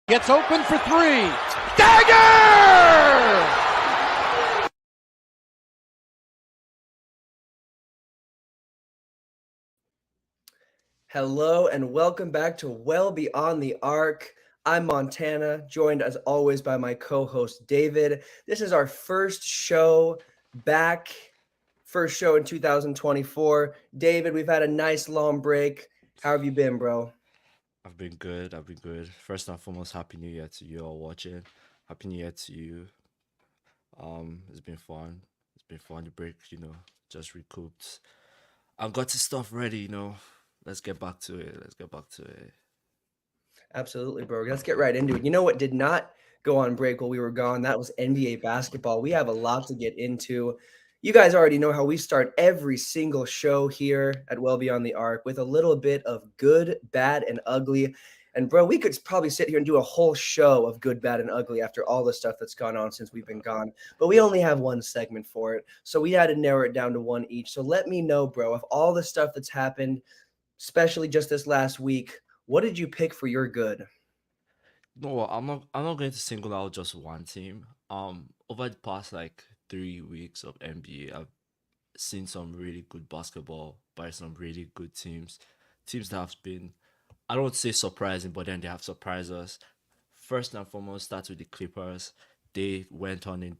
Gets open for three. Dagger! Hello and welcome back to Well Beyond the Arc. I'm Montana, joined as always by my co-host David. This is our first show back, first show in 2024. David, we've had a nice long break. How have you been, bro? I've been good. I've been good. First and foremost, Happy New Year to you all watching. Happy New Year to you. It's been fun. It's been fun. The break, just recouped. I've got the stuff ready. Let's get back to it. Let's get back to it. Absolutely, bro. Let's get right into it. You know what did not go on break while we were gone? That was NBA basketball. We have a lot to get into. You guys already know how we start every single show here at Well Beyond the Arc with a little bit of good, bad, and ugly. And bro, we could probably sit here and do a whole show of good, bad, and ugly after all the stuff that's gone on since we've been gone. But we only have one segment for it. So we had to narrow it down to one each. So let me know, bro, of all the stuff that's happened, especially just this last week, what did you pick for your good? No, I'm not going to single out just one team. Over the past like 3 weeks of NBA, I've seen some really good basketball by some really good teams. Teams that have been, I don't say surprising, but then they have surprised us. First and foremost, start with the Clippers. They went on in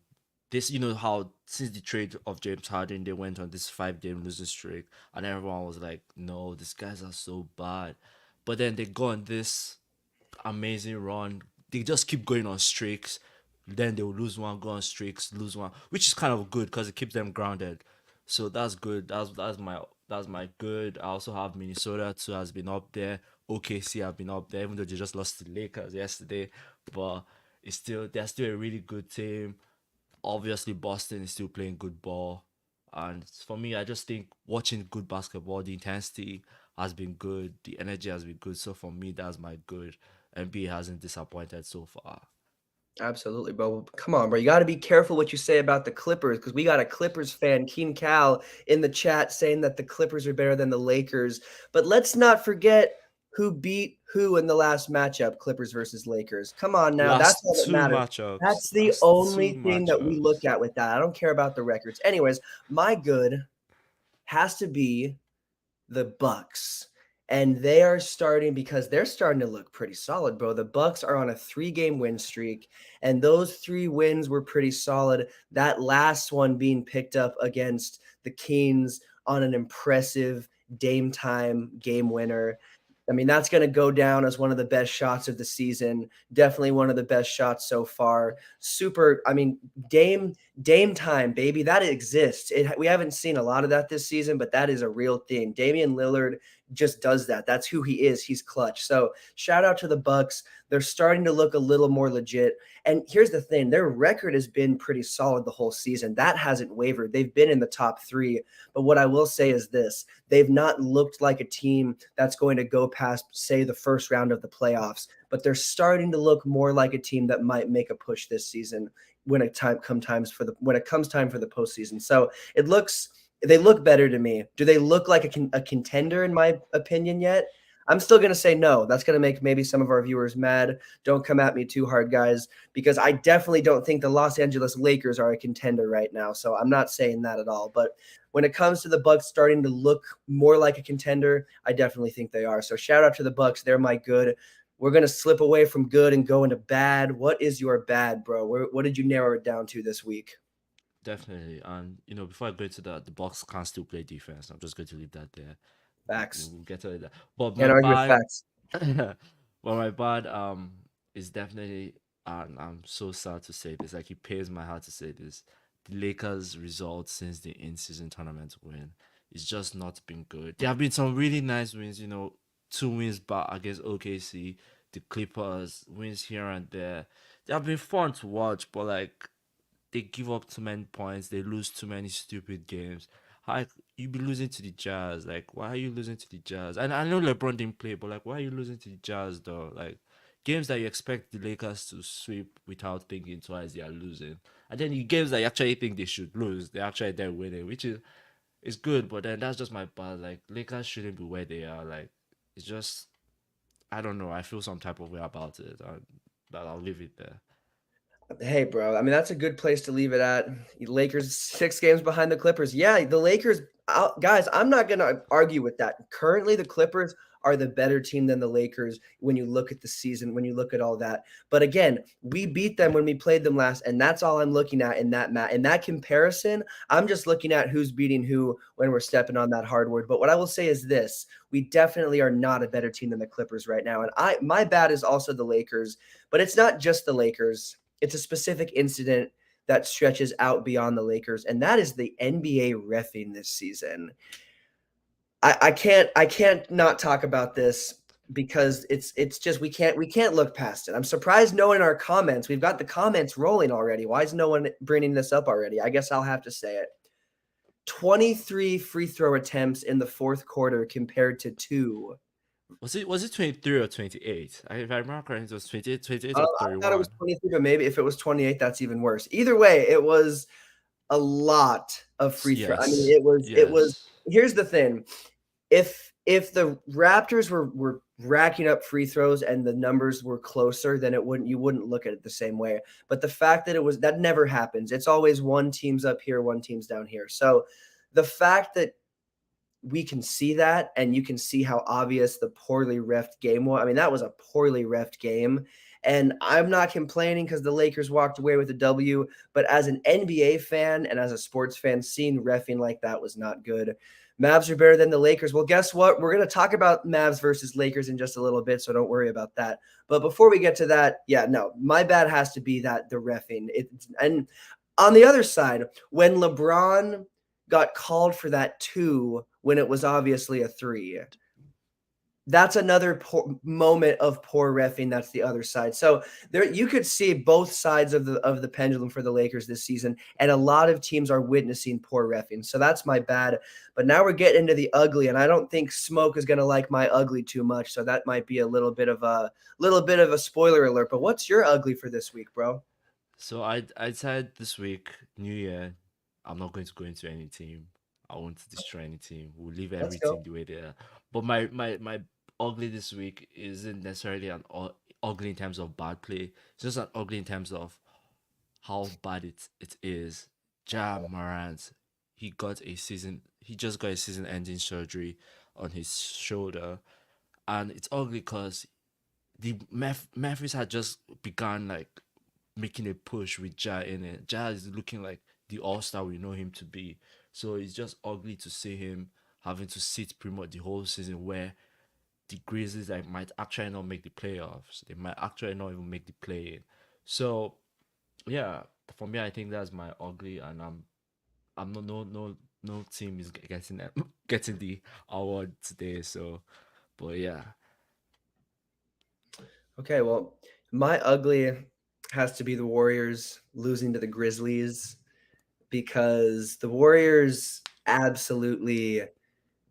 this, how since the trade of James Harden, they went on this 5 game losing streak, and everyone was like, no, these guys are so bad. But then they go on this amazing run. They just keep going on streaks. Then they'll lose one, go on streaks, lose one, which is kind of good because it keeps them grounded. So that's good. That's my good. I also have Minnesota too has been up there. OKC have been up there, even though they just lost to the Lakers yesterday. But they're still a really good team. Obviously, Boston is still playing good ball. And for me, I just think watching good basketball, the intensity has been good, the energy has been good. So for me, that's my good. NBA hasn't disappointed so far. Absolutely, bro. Come on, bro. You got to be careful what you say about the Clippers because we got a Clippers fan, Keen Cal, in the chat saying that the Clippers are better than the Lakers. But let's not forget who beat who in the last matchup, Clippers versus Lakers. Come on now. That's Last all that two matters. matchups. That's the Last two only thing that we look matchups. at with that. I don't care about the records. Anyways, my good has to be the Bucks. And they are starting because they're starting to look pretty solid, bro. The Bucks are on a 3-game win streak, and those 3 wins were pretty solid. That last one being picked up against the Kings on an impressive Dame time game winner. I mean, that's going to go down as one of the best shots of the season. Definitely one of the best shots so far. Super. I mean, Dame time, baby, that exists. We haven't seen a lot of that this season, but that is a real thing. Damian Lillard just does that. That's who he is. He's clutch. So shout out to the Bucks. They're starting to look a little more legit. And here's the thing: their record has been pretty solid the whole season. That hasn't wavered. They've been in the top 3. But what I will say is this: they've not looked like a team that's going to go past, say, the first round of the playoffs. But they're starting to look more like a team that might make a push this season when it comes time for the postseason. So they look better to me. Do they look like a contender in my opinion yet? I'm still going to say no. That's going to make maybe some of our viewers mad. Don't come at me too hard, guys, because I definitely don't think the Los Angeles Lakers are a contender right now. So I'm not saying that at all. But when it comes to the Bucks starting to look more like a contender, I definitely think they are. So shout out to the Bucks. They're my good. We're going to slip away from good and go into bad. What is your bad, bro? What did you narrow it down to this week? Definitely. And before I go into that, the Bucks can still play defense. I'm just going to leave that there. We'll, Facts. we'll get to that. But Can't my argue with bad facts. is definitely, and I'm so sad to say this, like it pains my heart to say this. The Lakers' results since the in-season tournament win, it's just not been good. There have been some really nice wins, 2 wins back against OKC, the Clippers, wins here and there. They have been fun to watch, but like they give up too many points, they lose too many stupid games. How you be losing to the Jazz? Like, why are you losing to the Jazz? And I know LeBron didn't play, but like, why are you losing to the Jazz though? Like, games that you expect the Lakers to sweep without thinking twice, they are losing. And then the games that you actually think they should lose, they actually they're winning, which is good. But then that's just my bad. Like, Lakers shouldn't be where they are. Like, it's just I don't know. I feel some type of way about it. But I'll leave it there. Hey, bro. I mean, that's a good place to leave it at. Lakers 6 games behind the Clippers. Yeah, the Lakers, guys. I'm not gonna argue with that. Currently, the Clippers are the better team than the Lakers when you look at the season, when you look at all that. But again, we beat them when we played them last, and that's all I'm looking at in that in that comparison. I'm just looking at who's beating who when we're stepping on that hardwood. But what I will say is this: we definitely are not a better team than the Clippers right now. And my bad is also the Lakers, but it's not just the Lakers. It's a specific incident that stretches out beyond the Lakers, and that is the NBA reffing this season. I can't not talk about this because it's just we can't look past it. I'm surprised no one in our comments. We've got the comments rolling already. Why is no one bringing this up already? I guess I'll have to say it. 23 free throw attempts in the fourth quarter compared to 2. Was it 23 or 28? If I remember correctly, it was 28, 28 or I thought it was 31. 23, but maybe if it was 28, that's even worse. Either way, it was a lot of free throw. I mean, Yes. it was Yes. here's the thing. If the Raptors were racking up free throws and the numbers were closer, then you wouldn't look at it the same way. But the fact that that never happens. It's always one team's up here, one team's down here. So the fact that we can see that, and you can see how obvious the poorly refed game was. I mean, that was a poorly refed game. And I'm not complaining because the Lakers walked away with a W. But as an NBA fan and as a sports fan, seeing refing like that was not good. Mavs are better than the Lakers. Well, guess what? We're going to talk about Mavs versus Lakers in just a little bit, so don't worry about that. But before we get to that, yeah, no, my bad has to be that the refing. And on the other side, when LeBron got called for that 2 when it was obviously a 3. That's another moment of poor reffing. That's the other side. So there, you could see both sides of the pendulum for the Lakers this season, and a lot of teams are witnessing poor reffing. So that's my bad. But now we're getting into the ugly, and I don't think Smoke is going to like my ugly too much. So that might be a little bit of a spoiler alert. But what's your ugly for this week, bro? So I said this week, New Year, I'm not going to go into any team. I won't destroy any team. We'll leave Let's every go. team the way they are. But my ugly this week isn't necessarily an ugly in terms of bad play. It's just an ugly in terms of how bad it is. Ja Morant, he just got a season ending surgery on his shoulder. And it's ugly because the Memphis had just begun like making a push with Ja in it. Ja is looking like the all star we know him to be. So it's just ugly to see him having to sit pretty much the whole season where the Grizzlies like might actually not make the playoffs. They might actually not even make the play in. So yeah, for me I think that's my ugly, and I'm no team is getting getting the award today. So but yeah. Okay, well, my ugly has to be the Warriors losing to the Grizzlies because the Warriors absolutely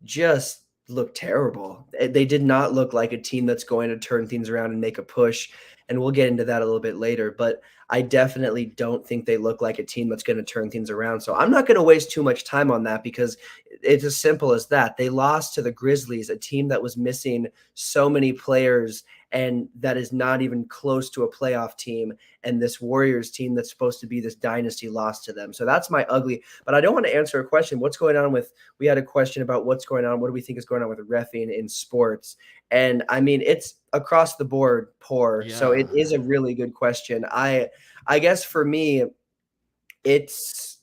just look terrible. They did not look like a team that's going to turn things around and make a push. And we'll get into that a little bit later. But I definitely don't think they look like a team that's going to turn things around. So I'm not going to waste too much time on that because it's as simple as that. They lost to the Grizzlies, a team that was missing so many players and that is not even close to a playoff team. And this Warriors team that's supposed to be this dynasty lost to them. So that's my ugly. But I don't want to answer a question. What's going on with we had a question about what's going on. What do we think is going on with reffing in sports? And I mean, it's across the board poor. So it Yeah. is a really good question. I guess for me, it's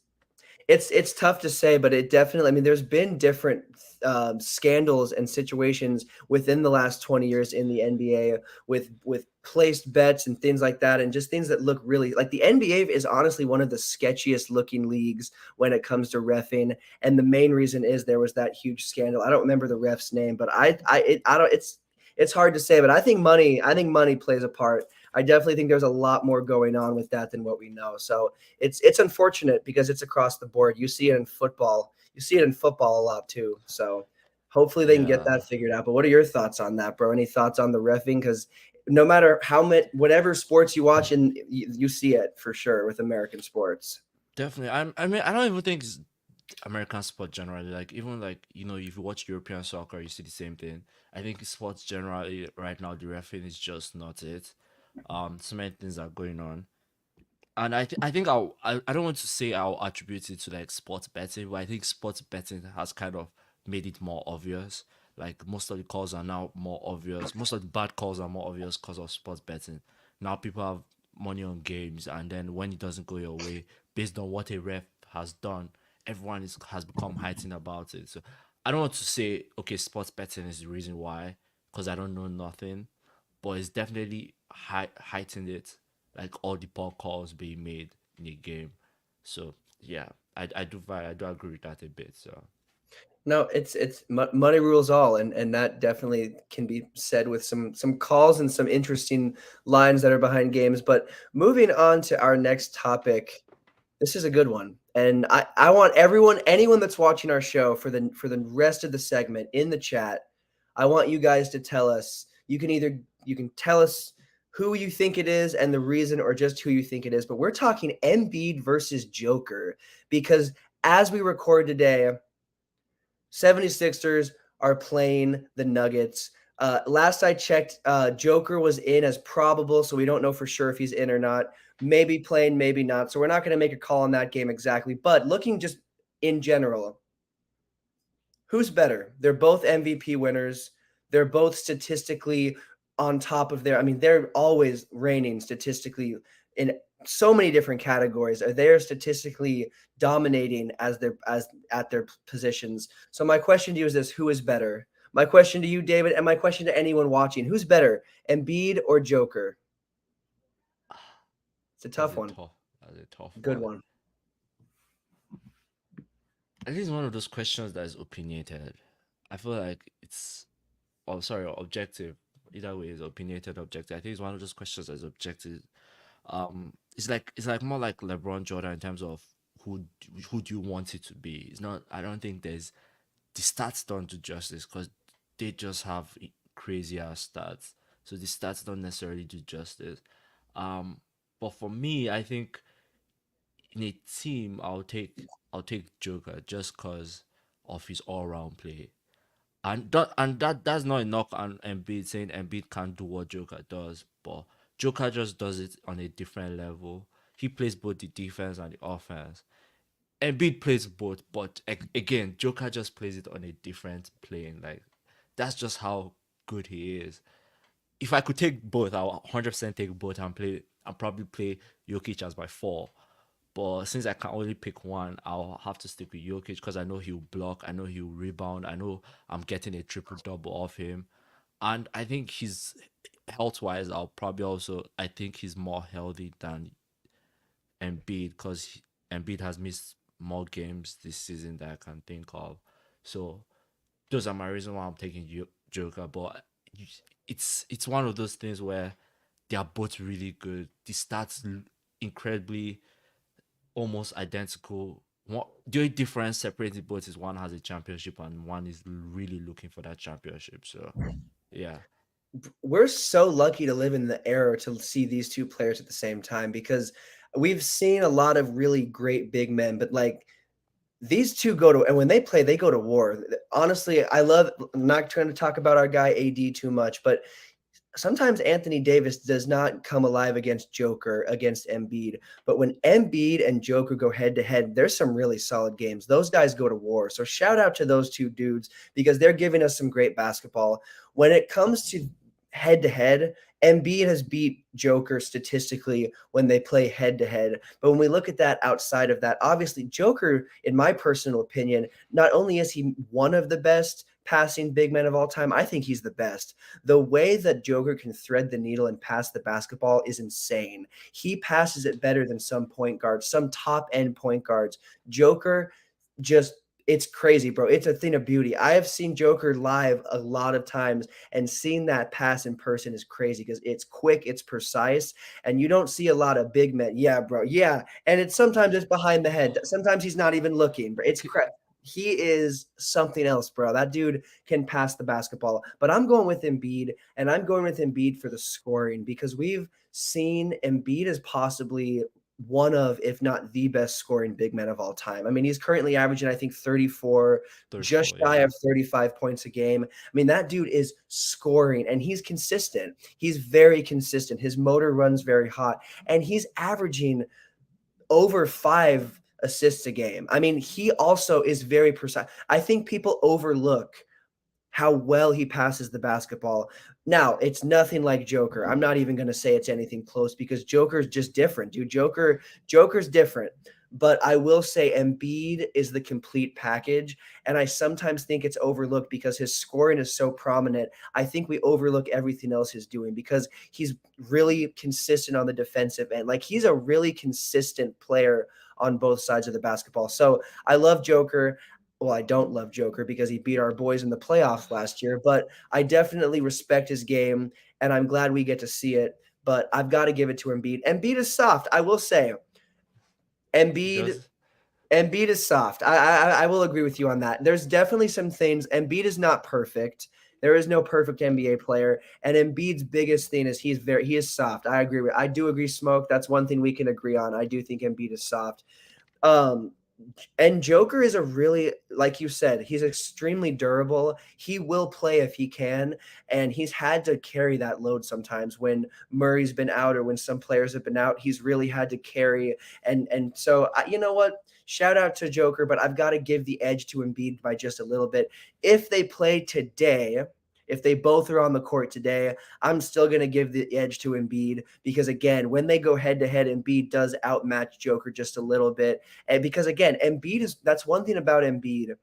it's tough to say, but it definitely. I mean, there's been different scandals and situations within the last 20 years in the NBA with placed bets and things like that, and just things that look really like the NBA is honestly one of the sketchiest looking leagues when it comes to refing. And the main reason is there was that huge scandal. I don't remember the ref's name, but I don't. It's hard to say, but I think money plays a part. I definitely think there's a lot more going on with that than what we know. So it's unfortunate because it's across the board. You see it in football. You see it in football a lot too. So hopefully they can get Yeah. that figured out. But what are your thoughts on that, bro? Any thoughts on the reffing? Because no matter how much, whatever sports you watch, and you see it for sure with American sports. Definitely. I mean, I don't even think it's American sport generally. Like even like if you watch European soccer, you see the same thing. I think sports generally right now, the refereeing is just not it. So many things are going on. And I think I don't want to say I'll attribute it to like sports betting, but I think sports betting has kind of made it more obvious. Like most of the calls are now more obvious. Most of the bad calls are more obvious because of sports betting. Now people have money on games, and then when it doesn't go your way, based on what a ref has done, everyone has become heightened about it. So I don't want to say okay, sports betting is the reason why, because I don't know nothing, but it's definitely heightened it, like all the poor calls being made in a game. So yeah, I do agree with that a bit. So No, money rules all, and that definitely can be said with some calls and some interesting lines that are behind games. But moving on to our next topic, this is a good one, and I want anyone that's watching our show for the rest of the segment in the chat, I want you guys to tell us. You can tell us who you think it is and the reason, or just who you think it is. But we're talking Embiid versus Joker because as we record today, 76ers are playing the Nuggets. Last I checked, Joker was in as probable, so we don't know for sure if he's in or not. Maybe playing, maybe not. So we're not going to make a call on that game exactly. But looking just in general, who's better? They're both MVP winners. They're both statistically on top of their. I mean, they're always reigning statistically in so many different categories. They're statistically dominating as at their positions. So my question to you is this: who is better? My question to you, David, and my question to anyone watching: who's better, Embiid or Joker? It's a tough one. that's a tough Good one. one. I think it's one of those questions that is opinionated. I feel like it's oh sorry, objective. Either way, is opinionated objective. I think it's one of those questions that's objective. It's like more like LeBron Jordan in terms of who who do you want it to be. It's not. I don't think there's the stats don't do justice because they just have crazy ass stats. So the stats don't necessarily do justice. But for me, I think in a team, I'll take Joker just because of his all round play. That's not a knock on Embiid saying Embiid can't do what Joker does, but Joker just does it on a different level. He plays both the defense and the offense. Embiid plays both, but again, Joker just plays it on a different plane. Like that's just how good he is. If I could take both, I'll 100% take both and play and probably play Jokic as my four. But since I can only pick one, I'll have to stick with Jokic because I know he'll block, I know he'll rebound, I know I'm getting a triple double off him. And I think he's health wise, I think he's more healthy than Embiid because Embiid has missed more games this season that I can think of. So those are my reasons why I'm taking Joker. But it's one of those things where they are both really good. The stats incredibly almost identical. The only difference separating both is one has a championship and one is really looking for that championship. So yeah. We're so lucky to live in the era to see these two players at the same time because we've seen a lot of really great big men, but like these two go to, and when they play, they go to war. Honestly, I'm not trying to talk about our guy AD too much, but sometimes Anthony Davis does not come alive against Joker, against Embiid. But when Embiid and Joker go head to head, there's some really solid games. Those guys go to war. So shout out to those two dudes because they're giving us some great basketball. When it comes to head to head, Embiid has beat Joker statistically when they play head to head. But when we look at that outside of that, obviously Joker, in my personal opinion, not only is he one of the best passing big men of all time, I think he's the best. The way that Joker can thread the needle and pass the basketball is insane. He passes it better than some point guards, some top end point guards. Joker just it's crazy, bro. It's a thing of beauty. I have seen Joker live a lot of times, and seeing that pass in person is crazy because it's quick, it's precise, and you don't see a lot of big men. Yeah, bro. Yeah, and it's sometimes it's behind the head. Sometimes he's not even looking. But he is something else, bro. That dude can pass the basketball. But I'm going with Embiid, and I'm going with Embiid for the scoring because we've seen Embiid as possibly one of, if not the best scoring big men of all time. I mean, he's currently averaging, I think, 34, just 34, shy yeah. of 35 points a game. I mean, that dude is scoring and he's consistent. He's very consistent. His motor runs very hot and he's averaging over 5 assists a game. I mean, he also is very precise. I think people overlook how well he passes the basketball. Now, it's nothing like Joker. I'm not even going to say it's anything close because Joker's just different, dude. Joker's different. But I will say Embiid is the complete package, and I sometimes think it's overlooked because his scoring is so prominent. I think we overlook everything else he's doing because he's really consistent on the defensive end. Like he's a really consistent player on both sides of the basketball. So I love Joker. Well, I don't love Joker because he beat our boys in the playoffs last year, but I definitely respect his game and I'm glad we get to see it. But I've got to give it to Embiid. Embiid is soft. I will say Embiid Does Embiid is soft. I will agree with you on that. There's definitely some things. Embiid is not perfect. There is no perfect NBA player, and Embiid's biggest thing is he is soft. I do agree. Smoke. That's one thing we can agree on. I do think Embiid is soft. Um, and Joker is a really, like you said, he's extremely durable. He will play if he can, and he's had to carry that load sometimes when Murray's been out or when some players have been out. He's really had to carry, and so you know what? Shout out to Joker, but I've got to give the edge to Embiid by just a little bit. If they play today, if they both are on the court today, I'm still going to give the edge to Embiid because, again, when they go head to head, Embiid does outmatch Joker just a little bit. And because, again, that's one thing about Embiid.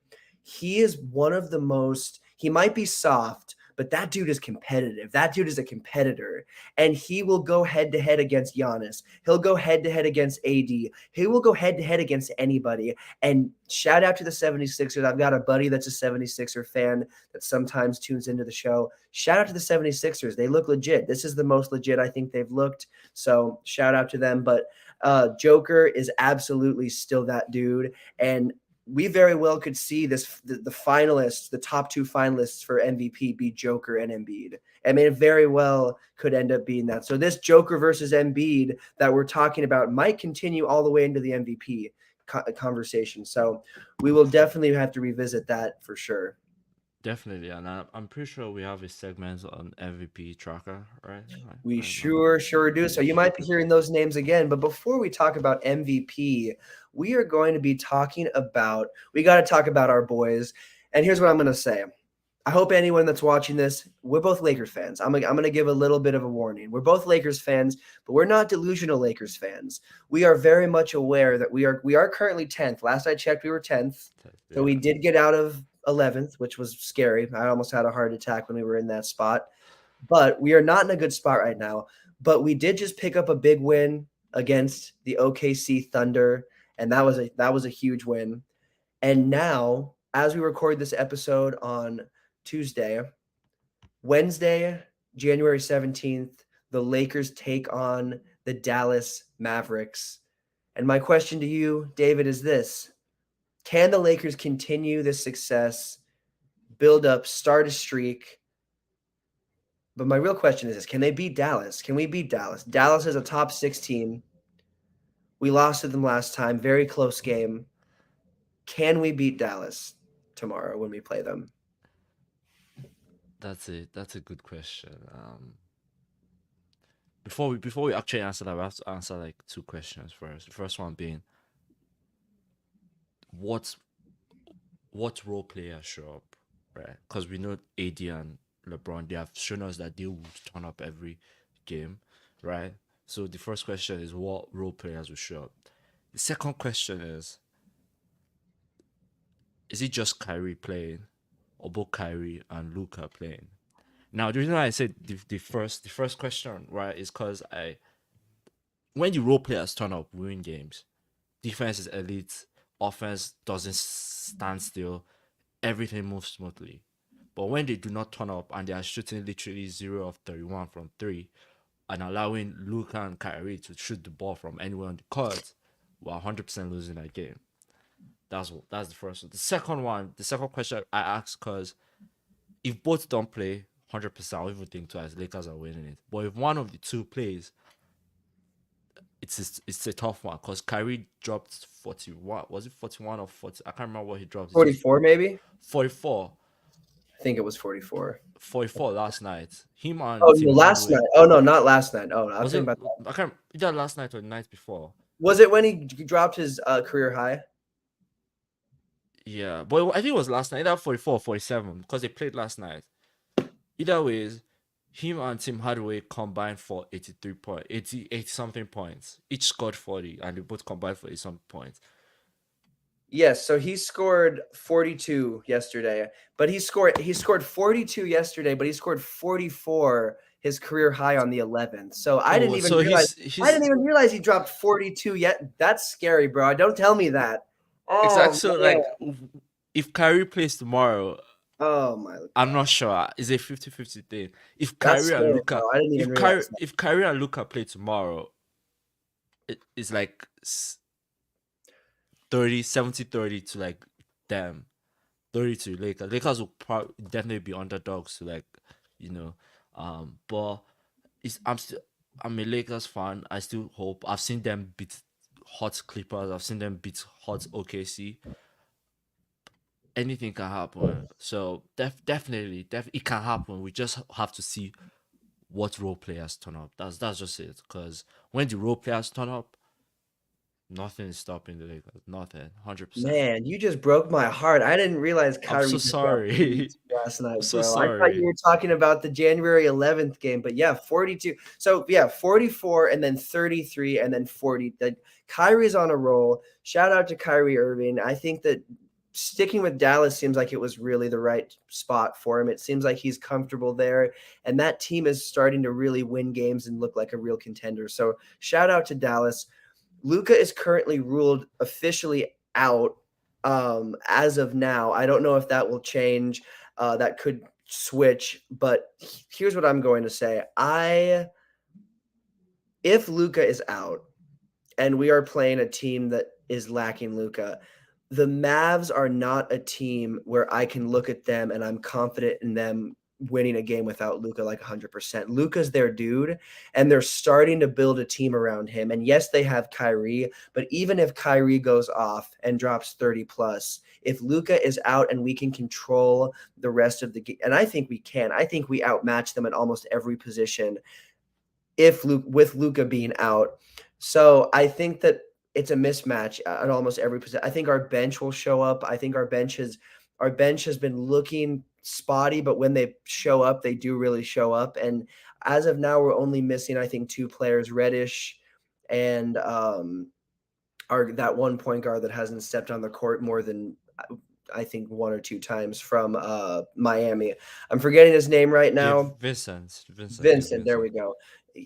He is one of the most, he might be soft, but that dude is competitive. That dude is a competitor. And he will go head to head against Giannis. He'll go head to head against AD. He will go head to head against anybody. And shout out to the 76ers. I've got a buddy that's a 76er fan that sometimes tunes into the show. Shout out to the 76ers. They look legit. This is the most legit I think they've looked. So shout out to them. But Joker is absolutely still that dude. And we very well could see the finalists, the top two finalists for MVP be Joker and Embiid. I mean, it very well could end up being that. So this Joker versus Embiid that we're talking about might continue all the way into the MVP conversation. So we will definitely have to revisit that for sure. definitely, and I'm pretty sure we have a segment on MVP tracker, right? We I'm sure do. So pretty you sure. might be hearing those names again. But before we talk about MVP, we are going to be talking about, we got to talk about our boys. And here's what I'm going to say. I hope anyone that's watching this, we're both Lakers fans. I'm going to give a little bit of a warning. We're both Lakers fans, but we're not delusional Lakers fans. We are very much aware that we are currently 10th. Last I checked, we were 10th. So we Yeah, did get out of 11th, which was scary. I almost had a heart attack when we were in that spot. But we are not in a good spot right now. But we did just pick up a big win against the OKC Thunder, and that was a huge win. And now, as we record this episode on Tuesday, Wednesday, January 17th, the Lakers take on the Dallas Mavericks. And my question to you, David, is this: can the Lakers continue this success, build up, start a streak? But my real question is this: can they beat Dallas? Can we beat Dallas? Dallas is a top 6 team. We lost to them last time, very close game. Can we beat Dallas tomorrow when we play them? that's a good question. Before we actually answer that, we have to answer like two questions first. The first one being what what role players show up, right? Because we know AD and LeBron, they have shown us that they would turn up every game, right? So the first question is what role players will show up. The second question is it just Kyrie playing, or both Kyrie and Luca playing? Now the reason why I said the first question, right, is because I when the role players turn up, we win games. Defense is elite, offense doesn't stand still, everything moves smoothly. But when they do not turn up and they are shooting literally 0 of 31 from 3 and allowing Luka and Kyrie to shoot the ball from anywhere on the court, we're 100% losing that game. That's the first one. The second question I asked, because if both don't play 100%, I'll even think twice. Lakers are winning it. But if one of the two plays, it's a tough one because Kyrie dropped 41. Was it 41 or 40? I can't remember what he dropped. It was 44 maybe. 44. I think it was 44. 44 last night. Him Oh and no, Tim last Hardaway. night. Oh no, not last night. Oh, I'm Was thinking it? about. I can't. Either last night or the night before. Was it when he dropped his career high? Yeah, but I think it was last night. Either 44 or 47 because they played last night. Either ways, him and Tim Hardaway combined for 83 point, 80 something points. Each scored 40, and they both combined for 80 something points. Yes, so he scored 42 yesterday, but he scored 42 yesterday, but he scored 44 his career high on the 11th. So Oh, so I didn't he's even realize he dropped 42 yet. That's scary, bro. Don't tell me that. exactly Oh so man. like if Kyrie plays tomorrow, Oh my I'm not god. sure. It's a 50-50 thing. If That's Kyrie and scary, Luca, bro. I didn't even realize that. If Kyrie and Luca play tomorrow, it's like 30, 70, 30 to like them. 30 to Lakers. Lakers will probably definitely be underdogs to like, you know. But I'm a Lakers fan. I still hope. I've seen them beat hot Clippers. I've seen them beat hot OKC. Anything can happen. So definitely, it can happen. We just have to see what role players turn up. That's just it. Because when the role players turn up, nothing is stopping the Lakers. Nothing. 100%. Man, you just broke my heart. I didn't realize I'm Kyrie so just dropped sorry. 42 last I'm night, so bro. I thought you sorry. were talking about the January 11th game, but yeah, 42. So yeah, 44 and then 33 and then 40. That Kyrie's on a roll. Shout out to Kyrie Irving. I think that sticking with Dallas seems like it was really the right spot for him. It seems like he's comfortable there, and that team is starting to really win games and look like a real contender. So shout out to Dallas. Luka is currently ruled officially out as of now. I don't know if that will change. That could switch, but here's what I'm going to say. If Luka is out and we are playing a team that is lacking Luka, the Mavs are not a team where I can look at them and I'm confident in them winning a game without Luka like 100%. Luka's their dude, and they're starting to build a team around him. And yes, they have Kyrie, but even if Kyrie goes off and drops 30 plus, if Luka is out and we can control the rest of the game, and I think we can, I think we outmatch them at almost every position if with Luka being out. So I think that it's a mismatch at almost every position. I think our bench will show up. I think our bench has been looking spotty, but when they show up, they do really show up. And as of now, we're only missing, I think, two players, Reddish and our that one point guard that hasn't stepped on the court more than I think one or two times from Miami. I'm forgetting his name right Yeah, now. Gabe Vincent, there we Vincent. go.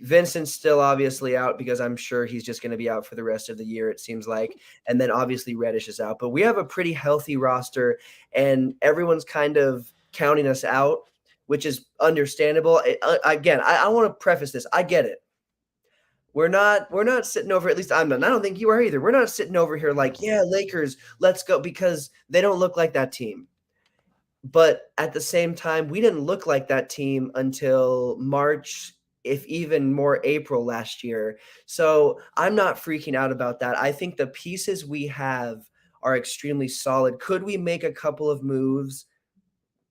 Vincent's still obviously out because I'm sure he's just going to be out for the rest of the year, it seems like. And then obviously Reddish is out. But we have a pretty healthy roster, and everyone's kind of counting us out, which is understandable. Again, I want to preface this. I get it. We're not sitting over, at least I'm not. I don't think you are either. We're not sitting over here like, No. yeah, Lakers, let's go, because they don't look like that team. But at the same time, we didn't look like that team until March, if even more April last year. So I'm not freaking out about that. I think the pieces we have are extremely solid. Could we make a couple of moves?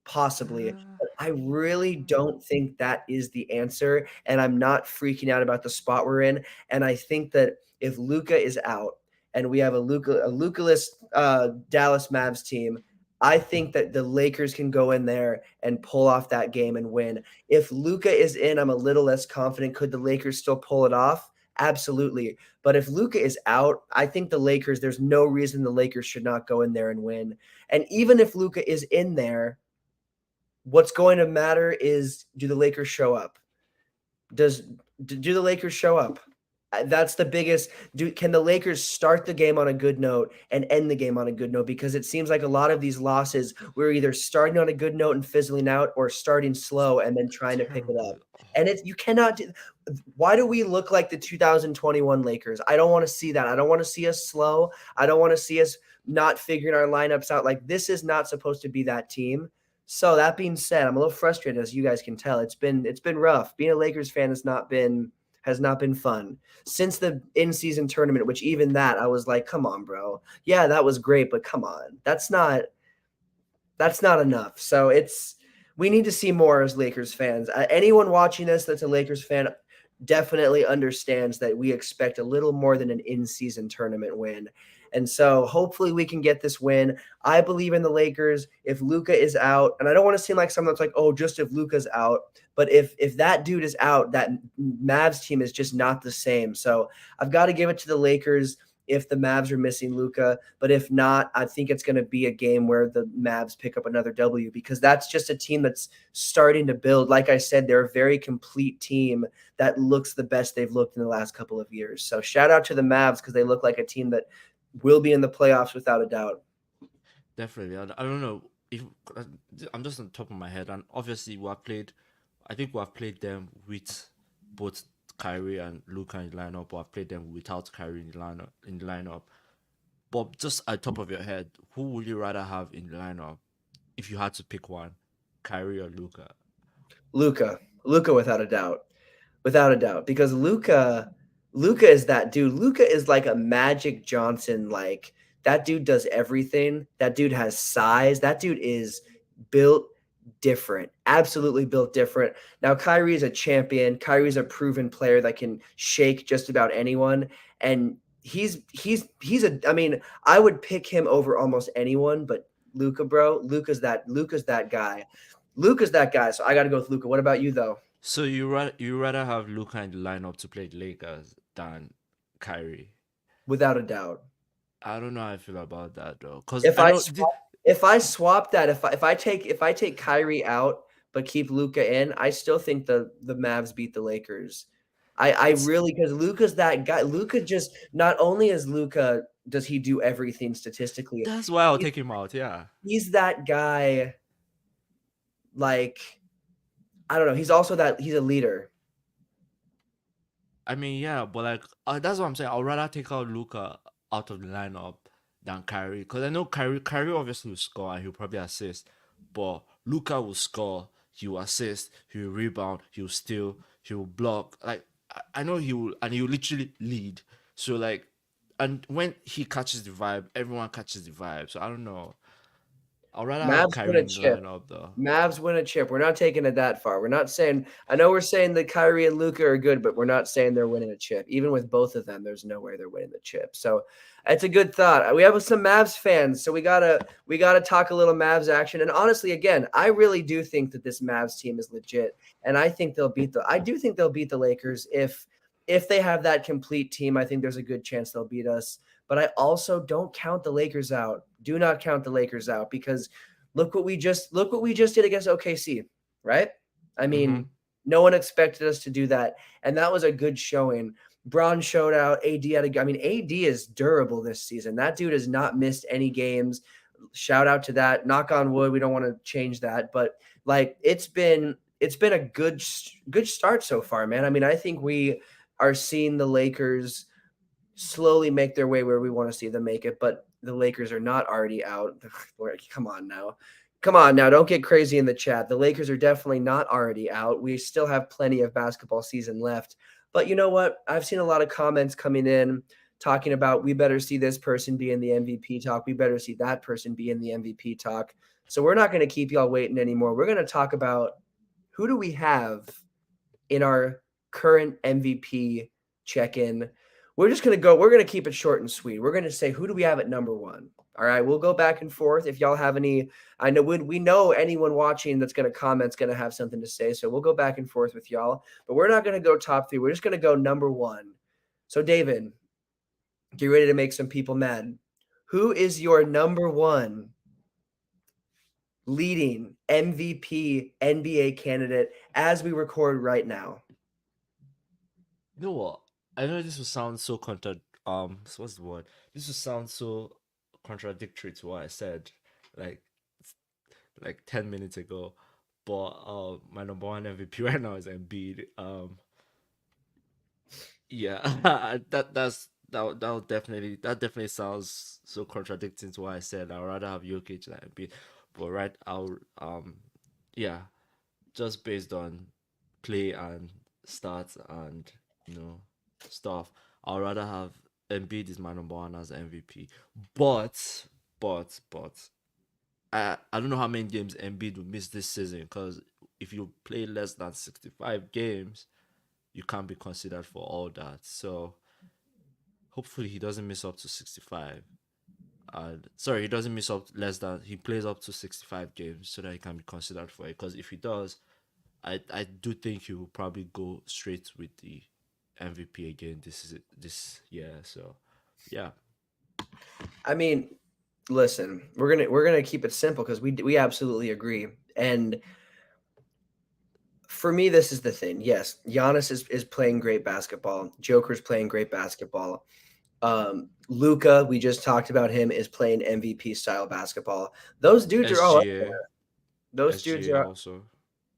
Possibly. But I really don't think that is the answer. And I'm not freaking out about the spot we're in. And I think that if Luca is out and we have a Luca-less Dallas Mavs team, I think that the Lakers can go in there and pull off that game and win. If Luca is in, I'm a little less confident. Could the Lakers still pull it off? Absolutely. But if Luca is out, I think there's no reason the Lakers should not go in there and win. And even if Luca is in there, what's going to matter is, do the Lakers show up? Does do the Lakers show up? That's the biggest. Can the Lakers start the game on a good note and end the game on a good note? Because it seems like a lot of these losses, we're either starting on a good note and fizzling out, or starting slow and then trying to pick it Terribly. up. And you cannot do. Why do we look like the 2021 Lakers? I don't want to see that. I don't want to see us slow. I don't want to see us not figuring our lineups out. Like, this is not supposed to be that team. So that being said, I'm a little frustrated, as you guys can tell. It's been rough. Being a Lakers fan has not been has not been fun since the in-season tournament, which even that I was like, come on, bro. Yeah, that was great, but come on. That's not enough. So it's we need to see more as Lakers fans. Anyone watching this that's a Lakers fan definitely understands that we expect a little more than an in-season tournament win. And so hopefully we can get this win. I believe in the Lakers. If Luka is out, and I don't want to seem like someone that's like, oh, just if Luka's out, but if that dude is out, that Mavs team is just not the same. So I've got to give it to the Lakers if the Mavs are missing Luka. But if not, I think it's going to be a game where the Mavs pick up another W because that's just a team that's starting to build. Like I said, they're a very complete team that looks the best they've looked in the last couple of years. So shout out to the Mavs because they look like a team that will be in the playoffs without a doubt. Definitely. I don't know if I'm just on top of my head, and obviously we have played. I think we have played them with both Kyrie and Luca in the lineup, or I've played them without Kyrie in the lineup. But just at top of your head, who would you rather have in the lineup if you had to pick one, Kyrie or Luca? Luka without a doubt. Without a doubt, because Luca is that dude. Luca is like a Magic Johnson. Like that dude does everything. That dude has size. That dude is built different. Absolutely built different. Now Kyrie is a champion. Kyrie's a proven player that can shake just about anyone. And he's a. I mean, I would pick him over almost anyone. But Luca, bro, Luca's that guy. Luca's that guy. So I got to go with Luca. What about you though? So you rather have Luca in the lineup to play the Lakers than Kyrie? Without a doubt. I don't know how I feel about that though, because If I I know swap that, if I take Kyrie out but keep Luca in, I still think the Mavs beat the Lakers. I it's really because Luca's that guy. Luca just not only is Luca does he do everything statistically, that's why I'll he's, take him out. Yeah. he's that guy. Like I don't know. He's also that he's a leader. I mean, yeah, but like that's what I'm saying. I'd rather take out Luca out of the lineup than Kyrie because I know Kyrie obviously will score and he'll probably assist, but Luca will score, he will assist, he will rebound, he will steal, he will block. Like I know he will, and he will literally lead. So like, and when he catches the vibe, everyone catches the vibe. So I don't know. I'd rather have Mavs win Kyrie a in the chip. lineup though. Mavs win a chip. We're not taking it that far. We're not saying. I know we're saying that Kyrie and Luca are good, but we're not saying they're winning a chip. Even with both of them, there's no way they're winning the chip. So it's a good thought. We have some Mavs fans, so we gotta talk a little Mavs action. And honestly, again, I really do think that this Mavs team is legit, and I do think they'll beat the Lakers if they have that complete team. I think there's a good chance they'll beat us. But I also don't count the Lakers out. Do not count the Lakers out because look what we just did against OKC, right? I Mm-hmm. mean, no one expected us to do that, and that was a good showing. Braun showed out. AD had a. I mean, AD is durable this season. That dude has not missed any games. Shout out to that. Knock on wood. We don't want to change that, but like it's been a good start so far, man. I mean, I think we are seeing the Lakers slowly make their way where we want to see them make it, but the Lakers are not already out. Come on now. Come on now. Don't get crazy in the chat. The Lakers are definitely not already out. We still have plenty of basketball season left. But you know what? I've seen a lot of comments coming in talking about we better see this person be in the MVP talk. We better see that person be in the MVP talk. So we're not going to keep y'all waiting anymore. We're going to talk about who do we have in our current MVP check in. We're going to keep it short and sweet. We're going to say, who do we have at number one? All right. We'll go back and forth. If y'all have any, I know we know anyone watching that's going to comment's going to have something to say. So we'll go back and forth with y'all, but we're not going to go top three. We're just going to go number one. So, David, get ready to make some people mad. Who is your number one leading MVP NBA candidate as we record right now? You know what? I know this will sound so what's the word? This will sound so contradictory to what I said like like 10 minutes ago. But my number one MVP right now is Embiid. Yeah, that definitely sounds so contradicting to what I said. I'd rather have Jokic than Embiid. But right, I'll yeah, just based on play and stats and you know, stuff. I'd rather have Embiid is my number one as MVP. But, but, I don't know how many games Embiid will miss this season because if you play less than 65 games, you can't be considered for all that. So hopefully he doesn't miss up to 65. Sorry, he doesn't miss up less than he plays up to 65 games so that he can be considered for it. Because if he does, I do think he will probably go straight with the MVP again this year. So yeah, I mean, listen, we're gonna keep it simple because we absolutely agree. And for me, this is the thing. Yes, Giannis is playing great basketball. Joker's playing great basketball. Luca, we just talked about him, is playing MVP style basketball. Those dudes are all up there. SGA, Those dudes SGA are also.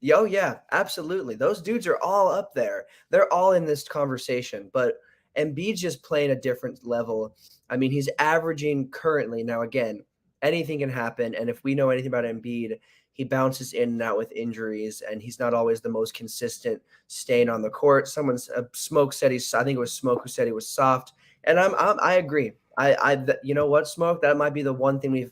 Yo, yeah, absolutely. Those dudes are all up there. They're all in this conversation, but Embiid's just playing a different level. I mean, he's averaging currently now again, anything can happen. And if we know anything about Embiid, he bounces in and out with injuries, and he's not always the most consistent staying on the court. Smoke said I think it was Smoke who said he was soft, and I agree. You know what, Smoke? That might be the one thing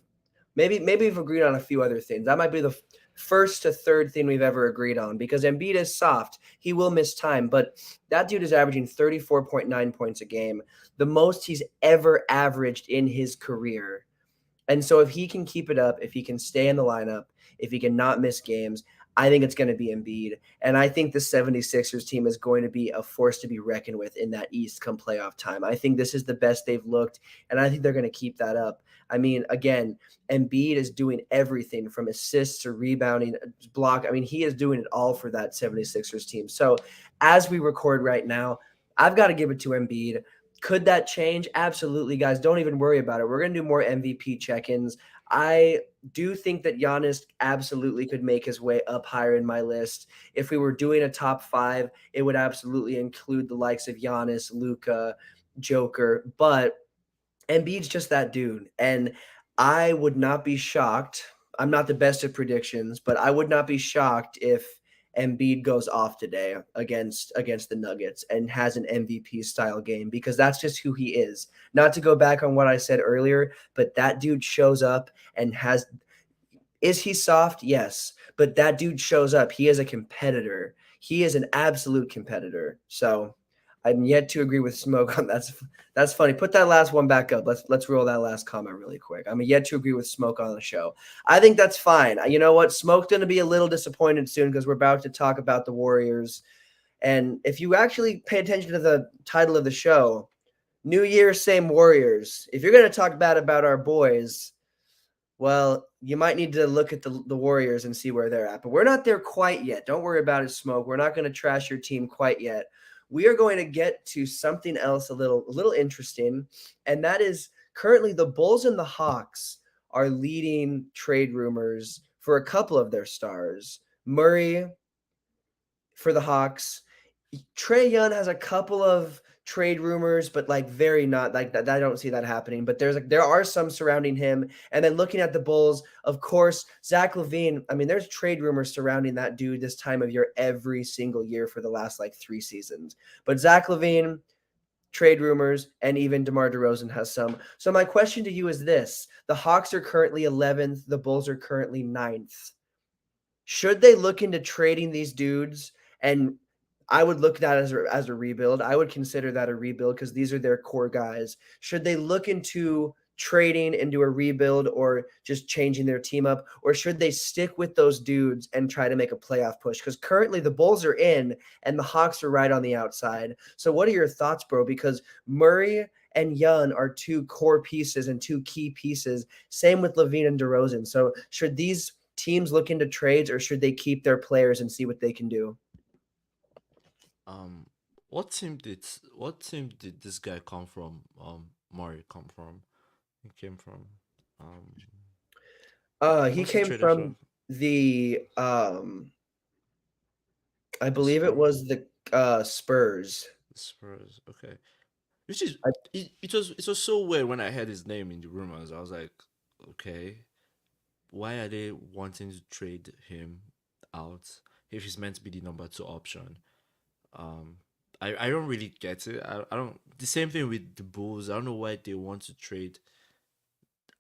maybe we've agreed on a few other things. That might be the first to third thing we've ever agreed on because Embiid is soft. He will miss time, but that dude is averaging 34.9 points a game, the most he's ever averaged in his career. And so if he can keep it up, if he can stay in the lineup, if he can not miss games, I think it's going to be Embiid. And I think the 76ers team is going to be a force to be reckoned with in that East come playoff time. I think this is the best they've looked, and I think they're going to keep that up. I mean, again, Embiid is doing everything from assists to rebounding, block. I mean, he is doing it all for that 76ers team. So as we record right now, I've got to give it to Embiid. Could that change? Absolutely, guys. Don't even worry about it. We're going to do more MVP check ins. I do think that Giannis absolutely could make his way up higher in my list. If we were doing a top five, it would absolutely include the likes of Giannis, Luca, Joker. But Embiid's just that dude. And I would not be shocked. I'm not the best at predictions, but I would not be shocked if Embiid goes off today against the Nuggets and has an MVP style game because that's just who he is. Not to go back on what I said earlier, but that dude shows up and has is he soft? Yes. But that dude shows up. He is a competitor. He is an absolute competitor. So I'm yet to agree with Smoke on that's funny. Put that last one back up. Let's roll that last comment really quick. I'm yet to agree with Smoke on the show. I think that's fine. You know what? Smoke's gonna be a little disappointed soon because we're about to talk about the Warriors. And if you actually pay attention to the title of the show, New Year, same Warriors. If you're gonna talk bad about our boys, well, you might need to look at the Warriors and see where they're at. But we're not there quite yet. Don't worry about it, Smoke. We're not going to trash your team quite yet. We are going to get to something else a little interesting, and that is currently the Bulls and the Hawks are leading trade rumors for a couple of their stars. Murray for the Hawks. Trey Young has a couple of trade rumors, but like very not like that. I don't see that happening. But there are some surrounding him. And then looking at the Bulls, of course, Zach LaVine. I mean, there's trade rumors surrounding that dude this time of year every single year for the last like 3 seasons. But Zach LaVine, trade rumors, and even DeMar DeRozan has some. So my question to you is this: the Hawks are currently 11th. The Bulls are currently ninth. Should they look into trading these dudes? And I would look at that as a rebuild. I would consider that a rebuild because these are their core guys. Should they look into trading into a rebuild or just changing their team up? Or should they stick with those dudes and try to make a playoff push? Because currently the Bulls are in and the Hawks are right on the outside. So what are your thoughts, bro? Because Murray and Young are two core pieces and two key pieces. Same with LaVine and DeRozan. So should these teams look into trades or should they keep their players and see what they can do? Um, what team did this guy come from? Murray come from? He came from. Um, He what's he came traded for? from the I The believe it Spurs. was the Spurs. The Spurs. Okay. Which is I, it was so weird when I heard his name in the rumors. I was like, okay, why are they wanting to trade him out if he's meant to be the number two option? Um, I don't really get it. I don't. The same thing with the Bulls. I don't know why they want to trade.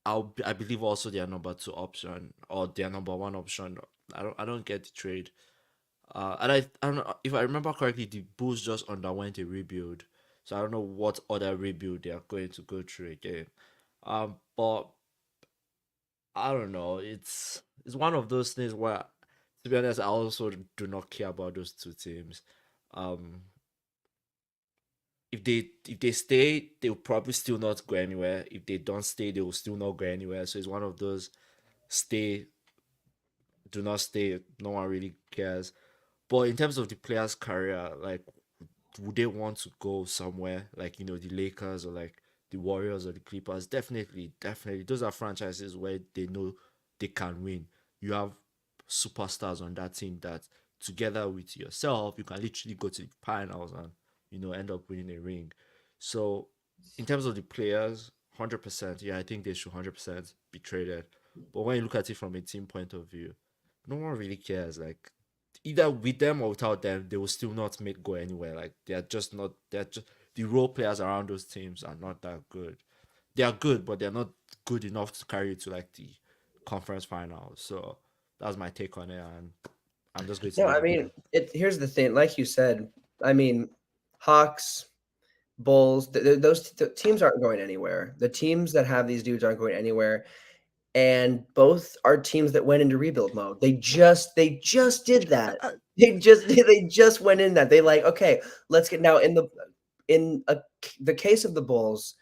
I believe also their number two option or their number one option. I don't get the trade. And I don't know if I remember correctly. The Bulls just underwent a rebuild, so I don't know what other rebuild they are going to go through again. But I don't know. It's one of those things where, to be honest, I also do not care about those two teams. Um, if they stay, they'll probably still not go anywhere. If they don't stay, they will still not go anywhere. So it's one of those stay, do not stay. No one really cares. But in terms of the player's career, like, would they want to go somewhere like the Lakers or like the Warriors or the Clippers? Definitely, definitely. Those are franchises where they know they can win. You have superstars on that team that, together with yourself, you can literally go to the finals and end up winning a ring. So, in terms of the players, 100%, yeah, I think they should 100% be traded. But when you look at it from a team point of view, no one really cares. Like, either with them or without them, they will still not make go anywhere. Like, they are just not. They're just the role players around those teams are not that good. They are good, but they're not good enough to carry you to like the conference finals. So that's my take on it, and I'm just going to No, leave I it mean, there. here's the thing. Like you said, I mean, Hawks, Bulls, those teams aren't going anywhere. The teams that have these dudes aren't going anywhere. And both are teams that went into rebuild mode. They just did that. They just went in that. They like, okay, let's get now the case of the Bulls,